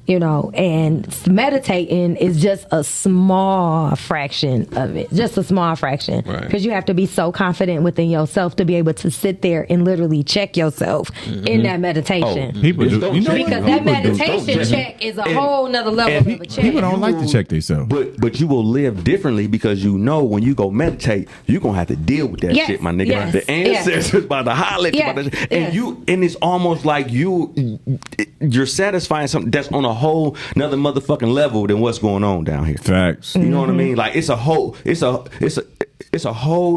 You know, and meditating is just a small fraction of it. Just a small fraction. Because you have to be so confident within yourself to be able to sit there and literally check yourself in that meditation. People do. You know Because what? that meditation check is a whole nother level of a check. People don't like to check themselves. But you will live differently, because you know when you go meditate, you're gonna have to deal with that shit, my nigga. Yes. The ancestors about to holler at you about that shit. And it's almost like you're satisfying something that's on a whole another motherfucking level than what's going on down here. Facts. You know what I mean? Like it's a whole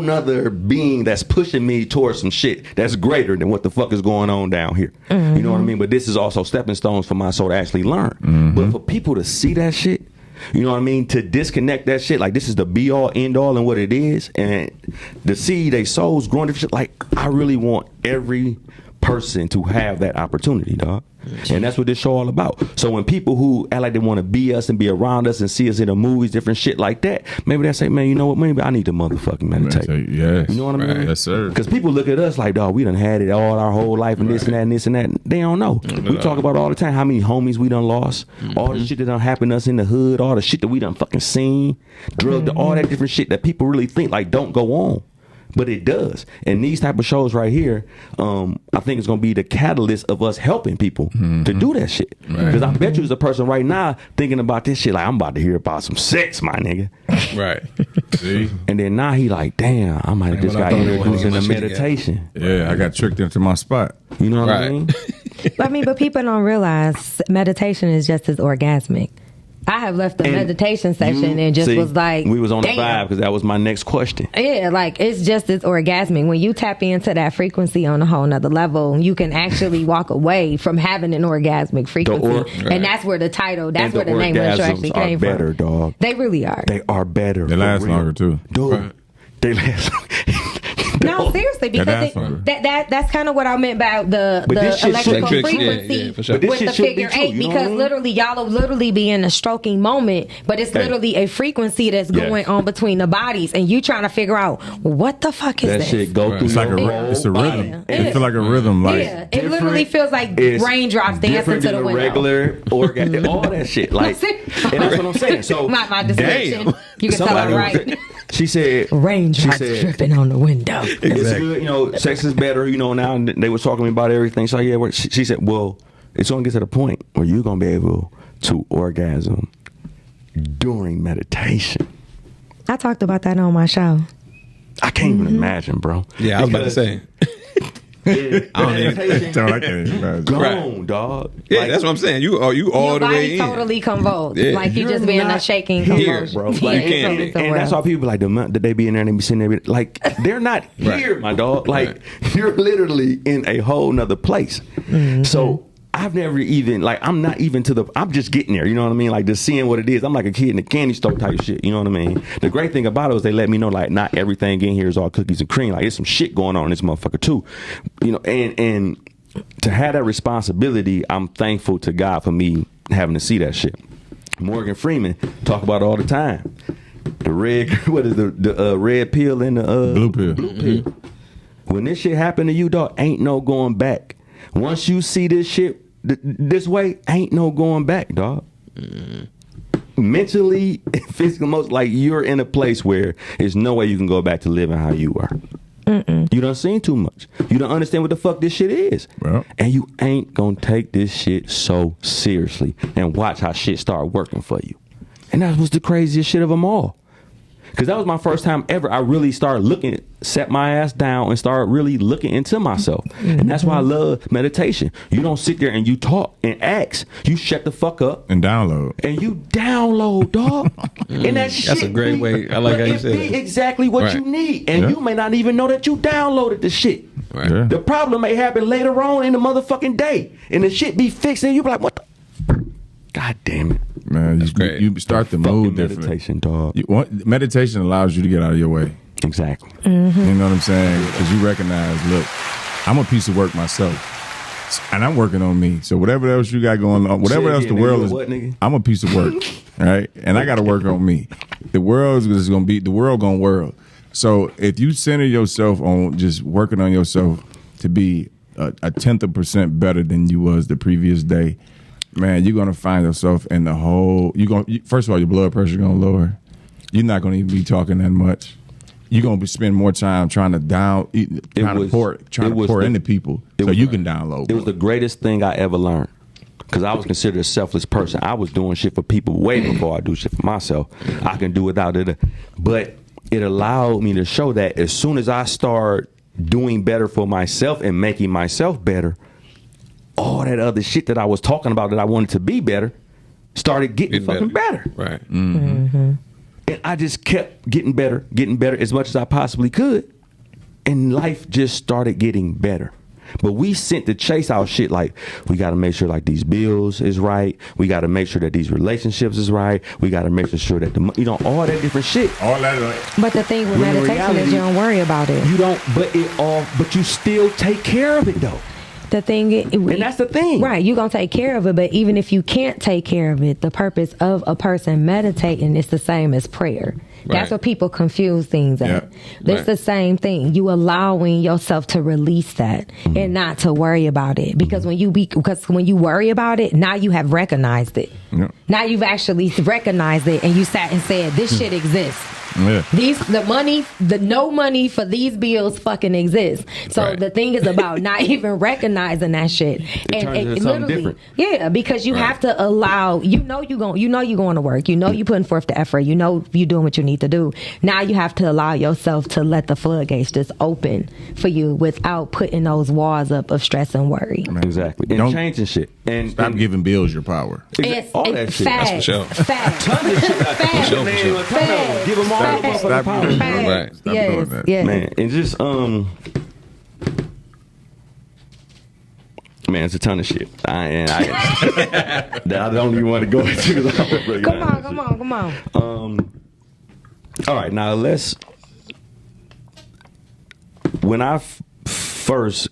nother being that's pushing me towards some shit that's greater than what the fuck is going on down here. You know what I mean? But this is also stepping stones for my soul to actually learn. But for people to see that shit, you know what I mean, to disconnect that shit, like this is the be all end all and what it is, and to see their souls growing different shit, like I really want every person to have that opportunity, dog. And that's what this show all about. So when people who act like they want to be us and be around us and see us in the movies, different shit like that, maybe they say, man, you know what, maybe I need to motherfucking meditate. Yes. You know what I mean? Yes, sir. Because people look at us like, dog, we done had it all our whole life and this and that and this and that. They don't know. We talk about all the time how many homies we done lost, all the shit that done happened to us in the hood, all the shit that we done fucking seen, drugged, all that different shit that people really think like don't go on. but it does. And these type of shows right here, I think it's gonna be the catalyst of us helping people to do that shit. Because I bet you there's a person right now thinking about this shit like, I'm about to hear about some sex, my nigga. Right. See? And then now he like, damn, I might have just got introduced into meditation. Yeah, I got tricked into my spot. You know what I mean? But people don't realize meditation is just as orgasmic. I have left the meditation session and just was like, we was on the damn. vibe because that was my next question. Yeah, like it's just as orgasmic. When you tap into that frequency on a whole nother level, you can actually walk away from having an orgasmic frequency. And that's where the title, that's where the name actually came from. Better, dog. They really are. They are better. They last longer too. Dude, they last No, seriously, because that's kind of what I meant about the electrical frequency for sure. with the figure 8, because literally y'all will literally be in a stroking moment, but it's literally a frequency that's going on between the bodies, and you trying to figure out what the fuck is that this? shit go through. It's like it's a rhythm. It feels like a rhythm. Like it literally feels like raindrops dancing to the window. Regular orgasm, all that shit. Like, and that's what I'm saying. So my description, you can tell I'm right. She said raindrops dripping on the window. It's good, you know, sex is better, you know, now. And they were talking to me about everything. So yeah, she said, well, it's going to get to the point where you're going to be able to orgasm during meditation. I talked about that on my show. I can't even imagine, bro. Yeah, I was about to say. I can't imagine. Gone, dog. Yeah, like, that's what I'm saying. You all the way in. Totally convulsed. Yeah. Like you just being a shaking convulsion. Bro. Like, and that's why people like that they be in there and they be sitting there like they're not here, my dog. Like you're literally in a whole nother place. So I've never even I'm not even I'm just getting there, you know what I mean? Like just seeing what it is. I'm like a kid in a candy store type shit, you know what I mean? The great thing about it is they let me know like not everything in here is all cookies and cream. Like there's some shit going on in this motherfucker too. You know, and to have that responsibility, I'm thankful to God for me having to see that shit. Morgan Freeman talk about it all the time. The red, what is the red pill and the blue pill. Blue pill. When this shit happen to you, dog, ain't no going back. Once you see this shit this way, ain't no going back, dog. Mentally, physically, most like you're in a place where there's no way you can go back to living how you were. You done seen too much. You don't understand what the fuck this shit is. Well, and you ain't gonna take this shit so seriously and watch how shit start working for you. And that was the craziest shit of them all. Because that was my first time ever. I really started set my ass down and started really looking into myself. And that's why I love meditation. You don't sit there and you talk and ask. You shut the fuck up. And download. And you download, dog. And that shit. That's a great way. I like how you said it. Exactly what you need. And you may not even know that you downloaded the shit. Right. Yeah. The problem may happen later on in the motherfucking day. And the shit be fixed and you be like, what the? God damn it. Man, you start the mood different. Meditation, dog. Meditation allows you to get out of your way. Exactly. You know what I'm saying? Because you recognize, look, I'm a piece of work myself. And I'm working on me. So whatever else you got going on, whatever else the world is, I'm a piece of work. Right? And I got to work on me. The world is going to be, the world going to world. So if you center yourself on just working on yourself to be a tenth of % better than you was the previous day, man, you're gonna find yourself in the whole. First of all, your blood pressure gonna lower. You're not gonna even be talking that much. You're gonna spend more time trying to pour into people so you can download. It was the greatest thing I ever learned because I was considered a selfless person. I was doing shit for people way before I do shit for myself. I can do without it, but it allowed me to show that as soon as I start doing better for myself and making myself better, all that other shit that I was talking about that I wanted to be better started getting fucking better. Right. And I just kept getting better as much as I possibly could. And life just started getting better. But we sent to chase our shit like, we got to make sure like these bills is right. We got to make sure that these relationships is right. We got to make sure that all that different shit. All that. But the thing with meditation is you don't worry about it. You don't, but you still take care of it though. The thing is, and that's the thing. Right, you're going to take care of it, but even if you can't take care of it, the purpose of a person meditating is the same as prayer. Right. That's what people confuse things at. It's the same thing. You allowing yourself to release that and not to worry about it. Because when you worry about it, now you have recognized it. Now you've actually recognized it and you sat and said, this shit exists. Yeah. The no money for these bills fucking exists. So Right. the thing is about not even recognizing that shit. turns into something different. Yeah, because you have to allow, you going to work, you putting forth the effort, you doing what you need to do. Now you have to allow yourself to let the floodgates just open for you without putting those walls up of stress and worry. Exactly. And Don't- changing shit. And Stop giving bills your power. all that shit. Facts, for sure. Facts. Tons of shit. Facts. sure. Man, Facts. give them all the Facts. motherfucking power. doing Facts. that. Stop Yes, doing that. yes. Man, and just man, it's a ton of shit. I that I don't even want to go into. Come on. All right, now when I first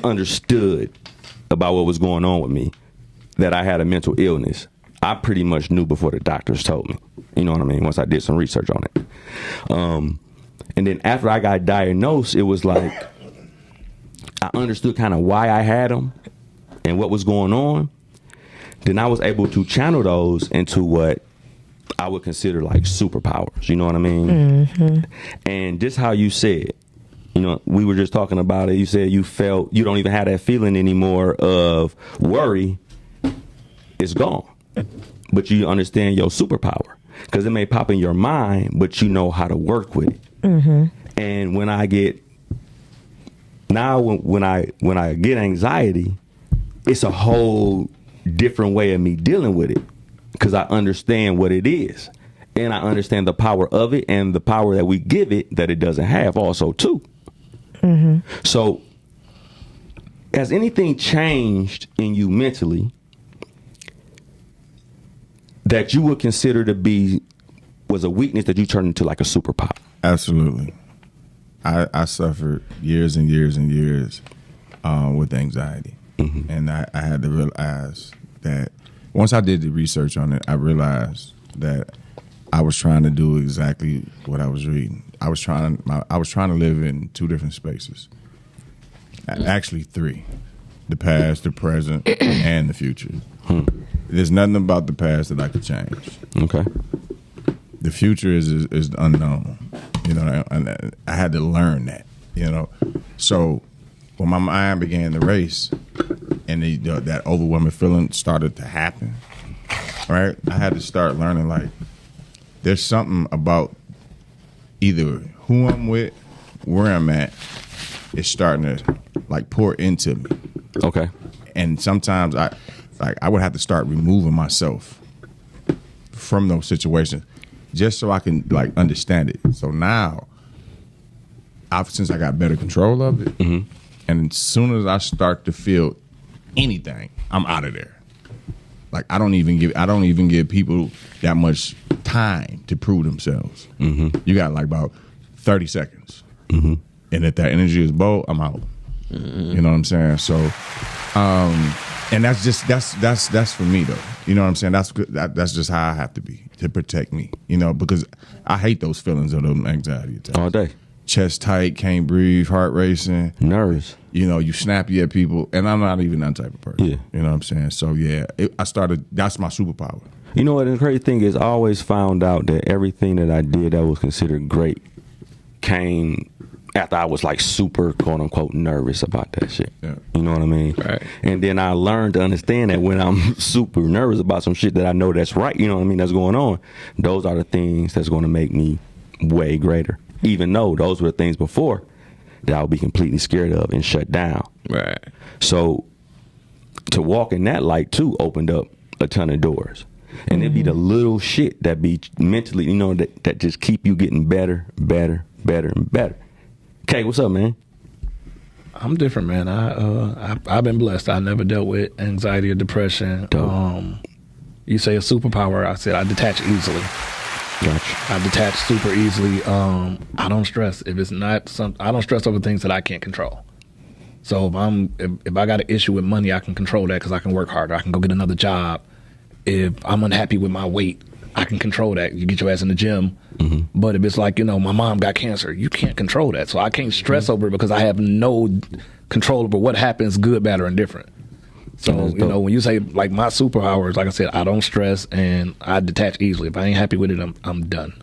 understood about what was going on with me, that I had a mental illness, I pretty much knew before the doctors told me. You know what I mean? Once I did some research on it. And then after I got diagnosed, it was like I understood kind of why I had them and what was going on. Then I was able to channel those into what I would consider like superpowers. You know what I mean? Mm-hmm. And just how you said, we were just talking about it. You said you felt you don't even have that feeling anymore of worry. It's gone. But you understand your superpower because it may pop in your mind, but you know how to work with it. Mm-hmm. And when I get anxiety, it's a whole different way of me dealing with it because I understand what it is and I understand the power of it and the power that we give it that it doesn't have also too. Mm-hmm. So has anything changed in you mentally that you would consider to be was a weakness that you turned into like a superpower? Absolutely. I suffered years and years and years with anxiety. Mm-hmm. And I had to realize that once I did the research on it, I realized that I was trying to do exactly what I was reading. I was trying to live in two different spaces. Actually, three. The past, the present, and the future. There's nothing about the past that I could change. Okay. The future is the unknown, and I had to learn that, So when my mind began to race and that overwhelming feeling started to happen, right, I had to start learning, like, there's something about either who I'm with, where I'm at, is starting to, like, pour into me. Okay. And sometimes I would have to start removing myself from those situations just so I can like understand it. So now, since I got better control of it, mm-hmm. and as soon as I start to feel anything, I'm out of there. Like I don't even give people that much time to prove themselves. Mm-hmm. You got like about 30 seconds, mm-hmm. and if that energy is bold, I'm out. Mm-hmm. You know what I'm saying? So, and that's for me though. You know what I'm saying? That's good. That's just how I have to be to protect me. Because I hate those feelings of them anxiety attacks. All day. Chest tight, can't breathe, heart racing, nervous. You snappy at people, and I'm not even that type of person. Yeah. You know what I'm saying? So yeah, that's my superpower. You know what? And the crazy thing is, I always found out that everything that I did that was considered great came after I was like super quote unquote nervous about that shit. Yeah. You know what I mean? Right. And then I learned to understand that when I'm super nervous about some shit that I know that's right, you know what I mean, that's going on, those are the things that's going to make me way greater. Even though those were the things before that I would be completely scared of and shut down. Right. So to walk in that light too opened up a ton of doors. And it'd be the little shit that be mentally, that just keep you getting better, and better. Okay, what's up, man? I'm different, man. I've been blessed. I never dealt with anxiety or depression. You say a superpower. I said I detach easily. Gotcha. I detach super easily. I don't stress if it's not I don't stress over things that I can't control. So if I got an issue with money, I can control that because I can work harder. I can go get another job. If I'm unhappy with my weight, I can control that. You get your ass in the gym. Mm-hmm. But if it's like, my mom got cancer, you can't control that. So I can't stress over it because I have no control over what happens, good, bad, or indifferent. So, when you say like my superpowers, like I said, I don't stress and I detach easily. If I ain't happy with it, I'm done.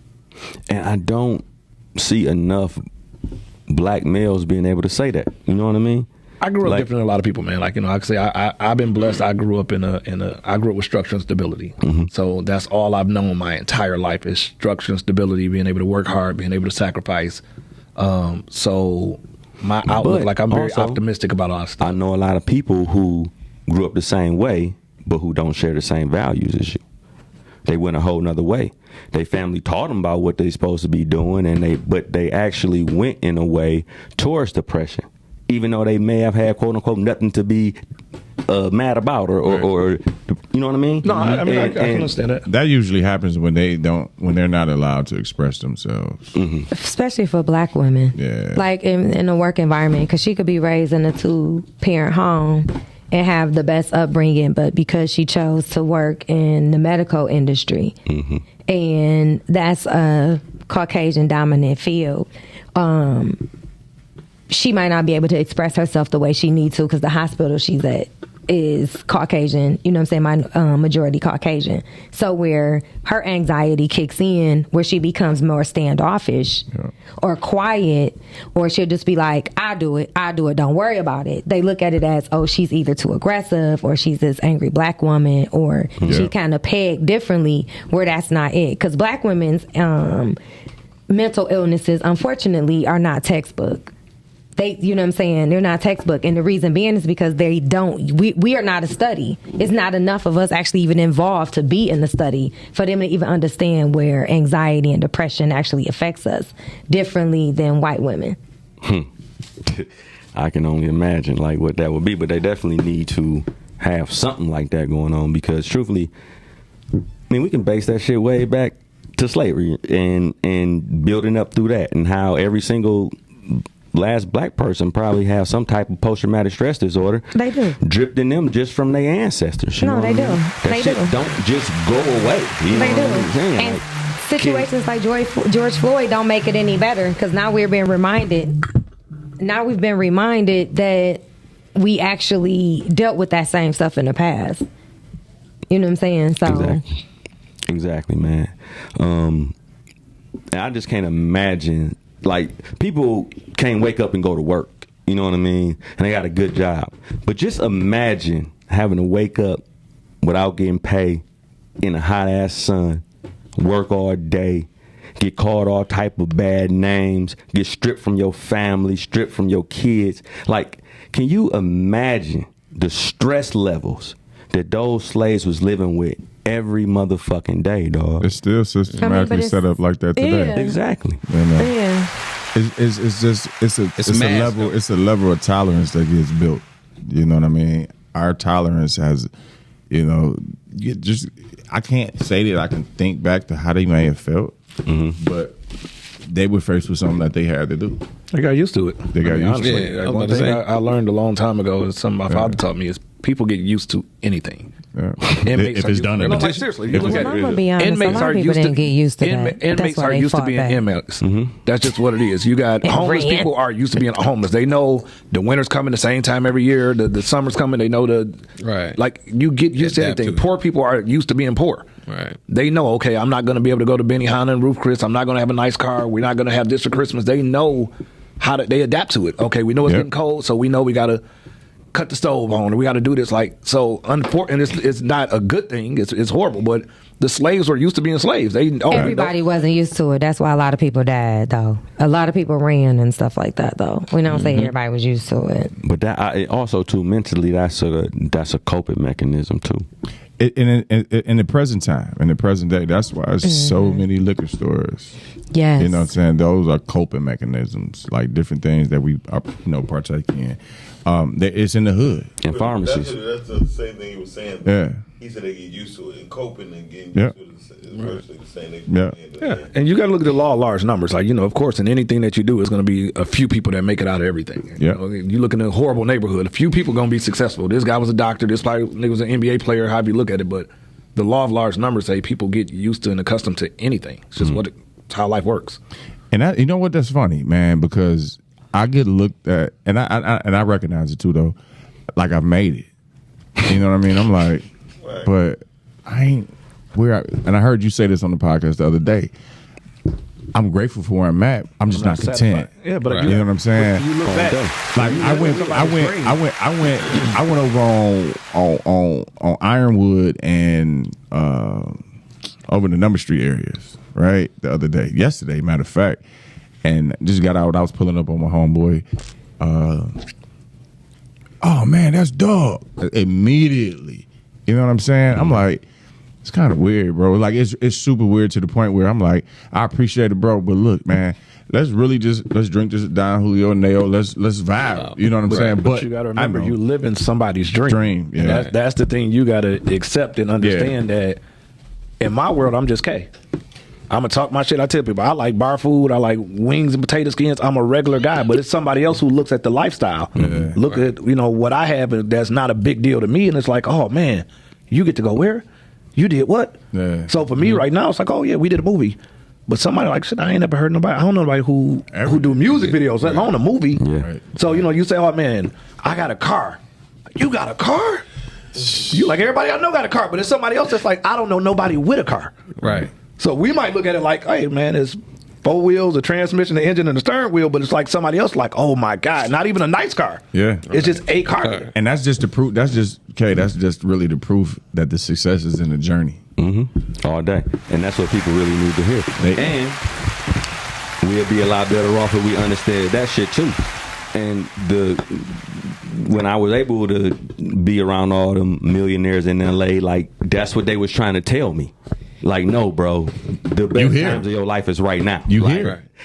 And I don't see enough black males being able to say that. You know what I mean? I grew up Like- different than a lot of people, man. Like, you know, I can say I've been blessed. I grew up I grew up with structure and stability. So that's all I've known my entire life is structure and stability, being able to work hard, being able to sacrifice. So my outlook, But like I'm very also, optimistic about all that stuff. I know a lot of people who grew up the same way, but who don't share the same values as you. They went a whole nother way. Their family taught them about what they're supposed to be doing, but they actually went in a way towards depression, even though they may have had quote unquote nothing to be mad about or you know what I mean? No, I mean, I can And- understand that. That usually happens when they're not allowed to express themselves. Especially for black women. Yeah. Like in a work environment, because she could be raised in a 2-parent home and have the best upbringing, but because she chose to work in the medical industry, and that's a Caucasian dominant field, she might not be able to express herself the way she needs to because the hospital she's at is Caucasian, you know what I'm saying, majority Caucasian. So where her anxiety kicks in, where she becomes more standoffish or quiet, or she'll just be like, I do it, don't worry about it. They look at it as, oh, she's either too aggressive or she's this angry black woman, or she kind of pegged differently, where that's not it. Because black women's mental illnesses, unfortunately, are not textbook. They, you know what I'm saying? They're not textbook. And the reason being is because we are not a study. It's not enough of us actually even involved to be in the study for them to even understand where anxiety and depression actually affects us differently than white women. I can only imagine like what that would be, but they definitely need to have something like that going on, because truthfully, I mean, we can base that shit way back to slavery and building up through that, and how every single last black person probably have some type of post-traumatic stress disorder. They do. Dripped in them just from their ancestors. You No, know they what I do. mean? That They shit do. don't just go away. You They know do. what I'm saying? And Like, situations like George Floyd don't make it any better, because now we're being reminded. Now we've been reminded that we actually dealt with that same stuff in the past. You know what I'm saying? So Exactly, man. And I just can't imagine, like, people can't wake up and go to work. You know what I mean? And they got a good job. But just imagine having to wake up without getting paid in a hot ass sun, work all day, get called all type of bad names, get stripped from your family, stripped from your kids. Like, can you imagine the stress levels that those slaves was living with every motherfucking day, dog? It's still systematically set up like that today. Yeah. Exactly. You know? yeah. It's a mass, level though. it's a level of tolerance that gets built. You know what I mean? Our tolerance has, you know, I can't say that I can think back to how they may have felt, but they were faced with something that they had to do. They got used to it. They got used to honestly, it. Yeah, I was one about to thing say. I learned a long time ago is something my father taught me is people get used to anything. Yeah. Inmates If are it's used done to, in no, a like, petition. seriously, If you it's look done- at I'm gonna be honest. inmates a lot are of people used didn't to get used to that. That's Inmates why are they used to fought being back. inmates. That's just what it is. You got And homeless ran. people are used to being homeless. They know the winter's coming the same time every year. The summer's coming. They know Right. Like, you get used to Adapt anything. to it. Poor people are used to being poor. Right. They know, okay, I'm not going to be able to go to Benihana and Roof Chris. I'm not going to have a nice car. We're not going to have this for Christmas. They know they adapt to it. Okay, we know it's Yep. getting cold, so we know we got to cut the stove on, or we got to do this. Like, so, and it's not a good thing. It's horrible, but the slaves were used to being slaves. Everybody wasn't used to it. That's why a lot of people died, though. A lot of people ran and stuff like that, though. We don't say everybody was used to it. But that also too, mentally, that's a coping mechanism too. In the present time, in the present day, that's why there's so many liquor stores. Yes. You know what I'm saying? Those are coping mechanisms, like different things that we are, partake in. It's in the hood. And pharmacies. That's the same thing he was saying. Yeah. He said they get used to it, and coping and getting Yeah. used to it is virtually the same thing. Yeah. And you got to look at the law of large numbers. Like, of course, in anything that you do, it's going to be a few people that make it out of everything. Yeah. You look in a horrible neighborhood, a few people going to be successful. This guy was a doctor. This guy was an NBA player, however you look at it. But the law of large numbers say people get used to and accustomed to anything. It's just it's how life works. And you know what? That's funny, man, because I get looked at, and I recognize it too, though. Like, I've made it. You know what I mean? I'm like, but I ain't. And I heard you say this on the podcast the other day. I'm grateful for where I'm at. I'm just not content. Yeah, but you know what I'm saying? You look back. Like I went over on Ironwood and over the Number Street areas, right? The other day, yesterday, matter of fact, and just got out. I was pulling up on my homeboy. Oh man, that's dog. Immediately, you know what I'm saying? I'm like, it's kind of weird, bro. Like it's super weird to the point where I'm like, I appreciate it, bro, but look, man, let's drink this down, Julio Neo. Let's vibe. You know what I'm saying? But you got to remember, you live in somebody's dream. Yeah. That's the thing you got to accept and understand that. In my world, I'm just K. I'm gonna talk my shit. I tell people I like bar food. I like wings and potato skins. I'm a regular guy, but it's somebody else who looks at the lifestyle. Look at what I have, and that's not a big deal to me. And it's like, oh man, you get to go where? You did what? Yeah. So for me right now, it's like, oh yeah, we did a movie. But somebody like, shit, I ain't never heard nobody. I don't know nobody who do music videos, let alone a movie. Yeah. Right. So you say, oh man, I got a car. You got a car? You like everybody I know got a car, but it's somebody else that's like, I don't know nobody with a car. Right. So we might look at it like, hey man, it's 4 wheels, a transmission, the engine, and the steering wheel, but it's like somebody else like, oh my God, not even a nice car. Yeah. It's just a car. And that's just the proof. That's just really the proof that the success is in the journey. Mm-hmm. All day. And that's what people really need to hear. And we'll be a lot better off if we understand that shit too. And when I was able to be around all the millionaires in LA, like that's what they was trying to tell me. Like, no, bro, the best times of your life is right now.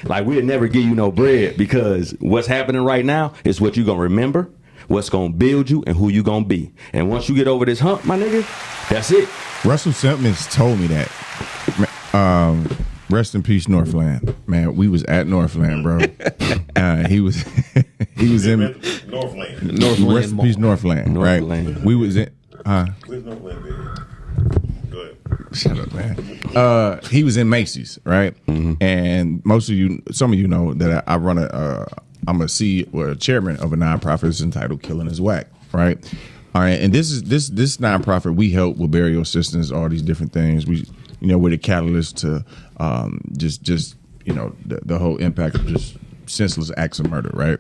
Like we'll never give you no bread because what's happening right now is what you gonna remember, what's gonna build you, and who you gonna be. And once you get over this hump, my nigga, that's it. Russell Simmons told me that. Rest in peace, Northland. Man, we was at Northland, bro. He was in Northland. Rest in peace, Northland. Right? We was in. Where's Northland? Go ahead. Shut up, man. He was in Macy's, right? Mm-hmm. And some of you know that I run I'm a CEO or a chairman of a nonprofit that's entitled Killing Is Whack, right? All right, and this nonprofit, we help with burial assistance, all these different things. We're the catalyst to the whole impact of just senseless acts of murder, right?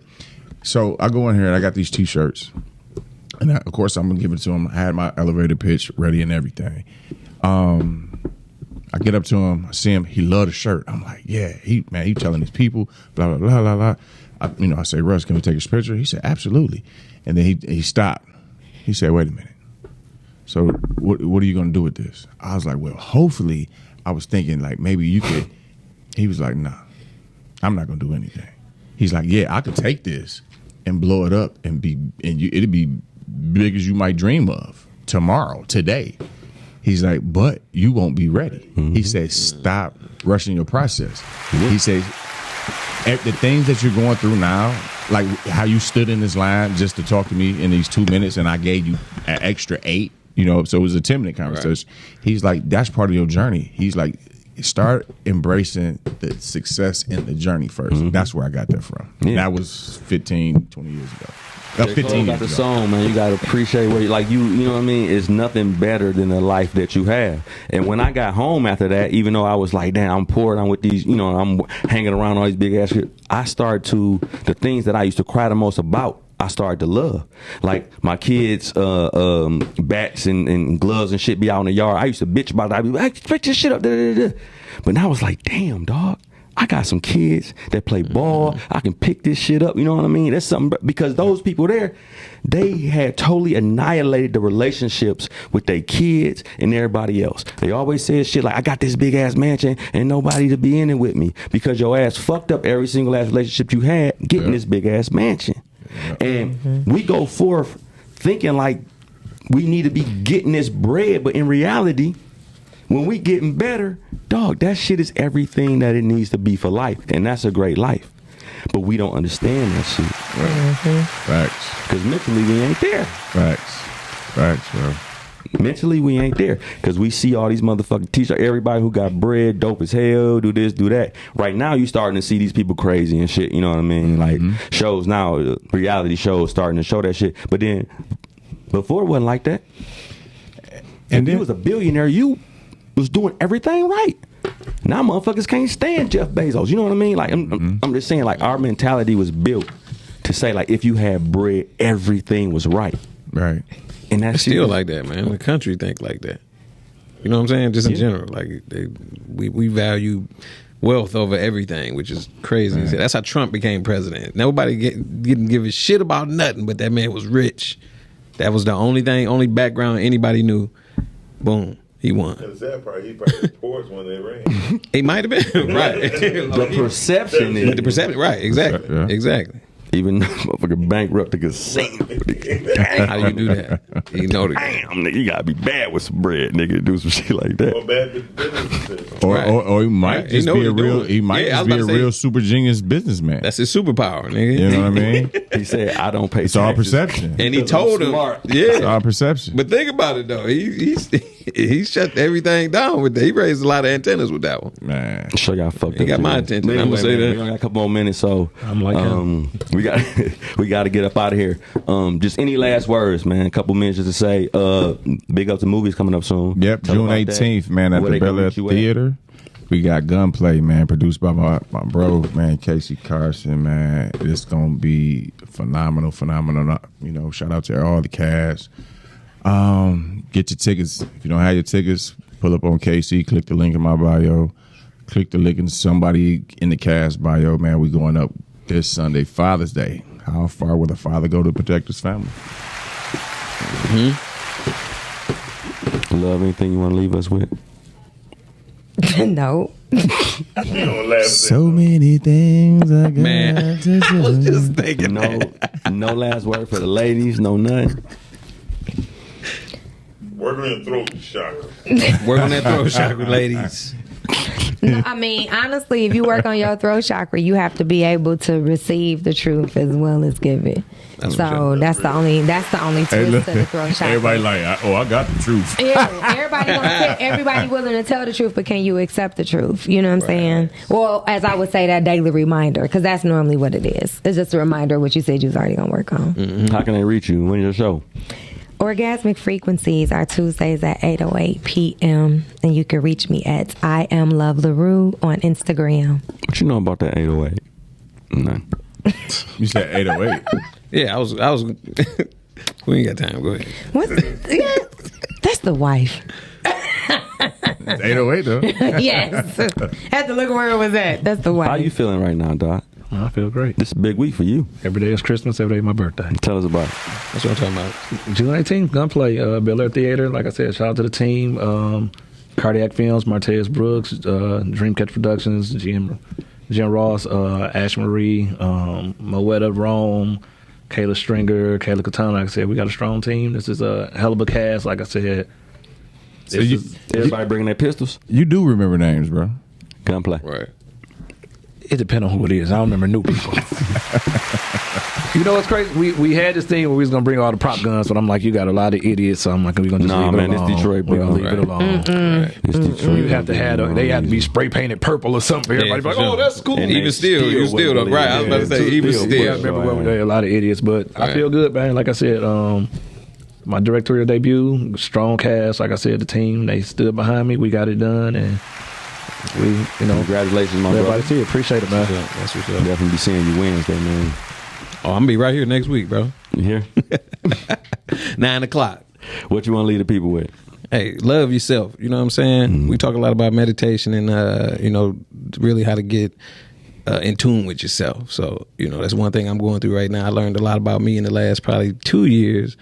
So I go in here and I got these T-shirts, and of course I'm gonna give it to him. I had my elevator pitch ready and everything. I get up to him, I see him, he loved the shirt. I'm like, yeah, he telling his people, blah blah blah blah blah. I say, Russ, can we take his picture? He said, absolutely. And then he stopped. He said, wait a minute. So what are you going to do with this? I was like, well, hopefully, I was thinking like maybe you could. He was like, nah, I'm not going to do anything. He's like, yeah, I could take this and blow it up and it'd be big as you might dream of today. He's like, but you won't be ready. Mm-hmm. He said, stop rushing your process. Mm-hmm. He says, the things that you're going through now, like how you stood in this line just to talk to me in these 2 minutes and I gave you an extra 8, so it was a 10-minute conversation. Right. He's like, that's part of your journey. He's like, start embracing the success in the journey first. Mm-hmm. That's where I got that from. Yeah. That was 15, 20 years ago. 15 years ago. Song, man, you got to appreciate what you know what I mean? It's nothing better than the life that you have. And when I got home after that, even though I was like, damn, I'm poor, I'm with these, I'm hanging around all these big ass shit, I started to, the things that I used to cry the most about, I started to love. Like my kids, bats and gloves and shit be out in the yard. I used to bitch about that. I'd be like, pick this shit up. But now I was like, damn, dog. I got some kids that play ball. I can pick this shit up. You know what I mean? That's something, because those people there, they had totally annihilated the relationships with their kids and everybody else. They always said shit like, I got this big ass mansion and nobody to be in it with me, because your ass fucked up every single ass relationship you had getting this big ass mansion. And we go forth thinking like we need to be getting this bread, but in reality, when we getting better, dog, that shit is everything that it needs to be for life. And that's a great life. But we don't understand that shit. Right. Facts. Because mentally we ain't there. Facts, bro. Mentally we ain't there. Because we see all these motherfucking teachers, everybody who got bread, dope as hell, do this, do that. Right now you starting to see these people crazy and shit, you know what I mean? Like shows now, reality shows starting to show that shit. But then, before it wasn't like that. And if you was a billionaire, you was doing everything right. Now motherfuckers can't stand Jeff Bezos. You know what I mean? Like I'm just saying, like our mentality was built to say, like, if you had bread, everything was right. Right. And that's Still like that, man. The country think like that. You know what I'm saying? Just in general, like we value wealth over everything, which is crazy. Right. That's how Trump became president. Nobody didn't give a shit about nothing, but that man was rich. That was the only background anybody knew. Boom, he won. And the sad part, he probably reports when they ran. He might have been right. The perception is the perception, right? Exactly, Yeah. exactly. even motherfucker bankrupt the casino. How do you do that? You know, Damn, nigga, you gotta be bad with some bread, nigga, to do some shit like that. Or bad business. Or he might Right. just He know be a what he real. doing. He might Yeah, I just was be a about to say- real super genius businessman. that's his superpower, nigga. You know what I mean? He said, "I don't pay." It's all taxes." perception. And he Because I'm told him, smart. It's yeah. all perception. But think about it though. He shut everything down with that. He raised a lot of antennas with that one. Man, Show y'all fucked He up. got my today. attention. But I'm gonna anyway, say man, that. we only got a couple more minutes, so I'm like him. we got to get up out of here. Just any last words, man? A couple minutes just to say. Big up to movies coming up soon. yep. Tell June about that. 18th, man, at Where the they can Bel Air reach you at. Theater. We got Gunplay, man, produced by my bro, man, Casey Carson, man. It's gonna be phenomenal. You know, shout out to all the cast. Get your tickets. If you don't have your tickets, pull up on KC, click the link in my bio, click the link in somebody in the cast bio, man. We going up this Sunday, Father's Day. How far will a father go to protect his family? Love, anything you want to leave us with? No. You don't laugh at So many things I got Man, to I was do. just thinking No last word for the ladies. No nothing. Work on your throat chakra. work on that throat chakra, ladies. No, I mean, honestly, if you work on your throat chakra, you have to be able to receive the truth as well as give it. That's So that's the only twist Hey, look, to the throat chakra. everybody like, I got the truth. Yeah, everybody willing to tell the truth, but can you accept the truth? You know what I'm saying? Well, as I would say, that daily reminder, because that's normally what it is. It's just a reminder of what you said you was already gonna work on. How can they reach you? When's your show? Orgasmic Frequencies are Tuesdays at 8:08 p.m. and you can reach me at I am Love LaRue on Instagram. What you know about that 808? None. You said 808. Yeah, I was. We ain't got time. Go ahead. What? Yeah, that's the wife. It's 808 though. Yes. Had to look where it was at. That's the wife. How you feeling right now, Doc? I feel great. This is a big week for you. Every day is Christmas. Every day is my birthday. Tell us about it. That's what I'm talking about. June 18th, Gunplay, Bel Air Theater. Like I said, shout out to the team. Cardiac Films, Martez Brooks, Dreamcatch Productions, Jim Ross, Ash Marie, Moetta Rome, Kayla Stringer, Kayla Katana. Like I said, we got a strong team. This is a hell of a cast. Like I said, So you, Everybody bringing their pistols? you do remember names, bro. Gunplay. Right. it depends on who it is. I don't remember new people. You know what's crazy? We had this thing where we was gonna bring all the prop guns, but I'm like, you got a lot of idiots, so I'm like, we're gonna just Nah, leave man, it it's alone. Detroit, We're gonna bro. leave it alone. It's Detroit. You have to have they have to be spray painted purple or something. Everybody for be like, oh, sure. that's cool. And Even they still, you still wouldn't don't. Right. I was about to say, even believe it. still. Yeah, I remember when there were a lot of idiots, but I Right. feel good, man. Like I said, my directorial debut, strong cast. Like I said, the team, they stood behind me. We got it done, and we, Congratulations, my everybody brother. see it. Appreciate it, man. That's what's up. Definitely be seeing you Wednesday, man. Oh, I'm gonna be right here next week, bro. You hear? 9:00. What you want to leave the people with? Hey, love yourself. You know what I'm saying? We talk a lot about meditation and really how to get in tune with yourself. So, that's one thing I'm going through right now. I learned a lot about me in the last probably 2 years,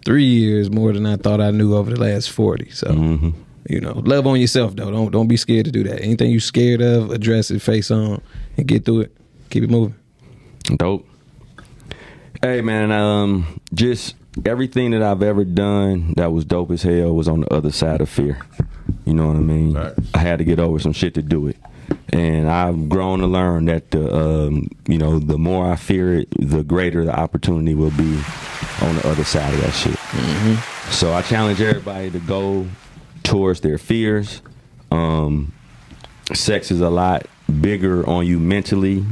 3 years, more than I thought I knew over the last 40. So, love on yourself though. Don't be scared to do that. Anything you scared of, address it, face on, and get through it. Keep it moving. Dope. Hey, man, just everything that I've ever done that was dope as hell was on the other side of fear. You know what I mean? Right. I had to get over some shit to do it. And I've grown to learn that the more I fear it, the greater the opportunity will be on the other side of that shit. Mm-hmm. So I challenge everybody to go towards their fears. Sex is a lot bigger on you mentally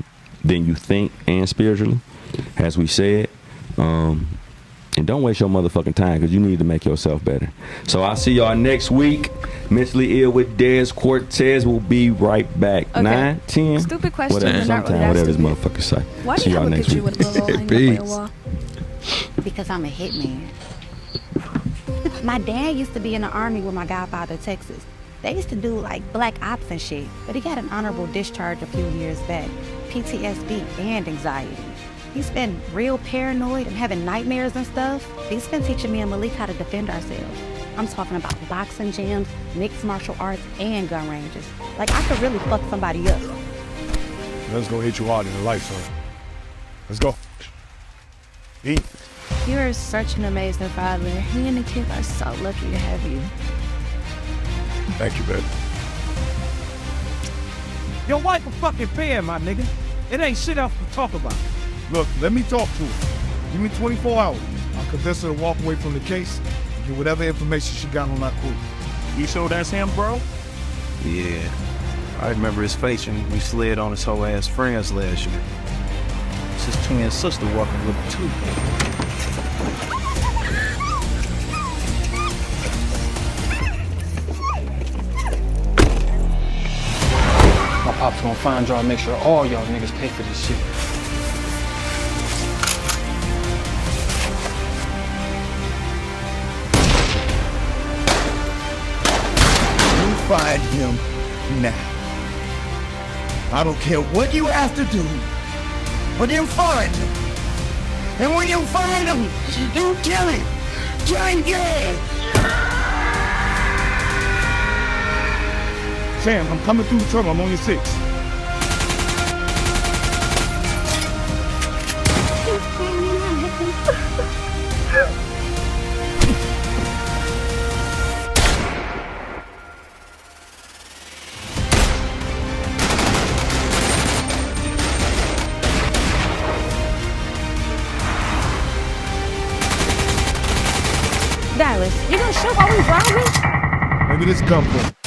than you think and spiritually, as we said. And don't waste your motherfucking time because you need to make yourself better. So I'll see y'all next week. Mentally Ill with Dez Cortez will be right back. Okay. 9, 10. Stupid question. Whatever, But not really sometime, that whatever this stupid. motherfucker say. Why do See you y'all have a next picture week. with a little hanging up on your Peace. wall? Because I'm a hitman. My dad used to be in the army with my godfather, Texas. They used to do like black ops and shit, but he got an honorable discharge a few years back. PTSD and anxiety. He's been real paranoid and having nightmares and stuff. He's been teaching me and Malik how to defend ourselves. I'm talking about boxing gyms, mixed martial arts, and gun ranges. Like, I could really fuck somebody up. Let's go hit you hard in the life, son. Let's go. Eat. You are such an amazing father. Me and the kids are so lucky to have you. Thank you, baby. Your wife a fucking fan, my nigga. It ain't shit else to talk about. Look, let me talk to her. Give me 24 hours. I'll convince her to walk away from the case and get whatever information she got on that crew. You sure that's him, bro? Yeah, I remember his face when we slid on his whole ass friends last year. It's his twin sister walking with him too. My pop's gonna find y'all and make sure all y'all niggas pay for this shit. You find him now. I don't care what you have to do, but then find him. And when you find him, you kill him. Try and get him. Sam, I'm coming through the tunnel. I'm on your 6. Dallas, you gonna shoot while we robbing? Maybe this gun for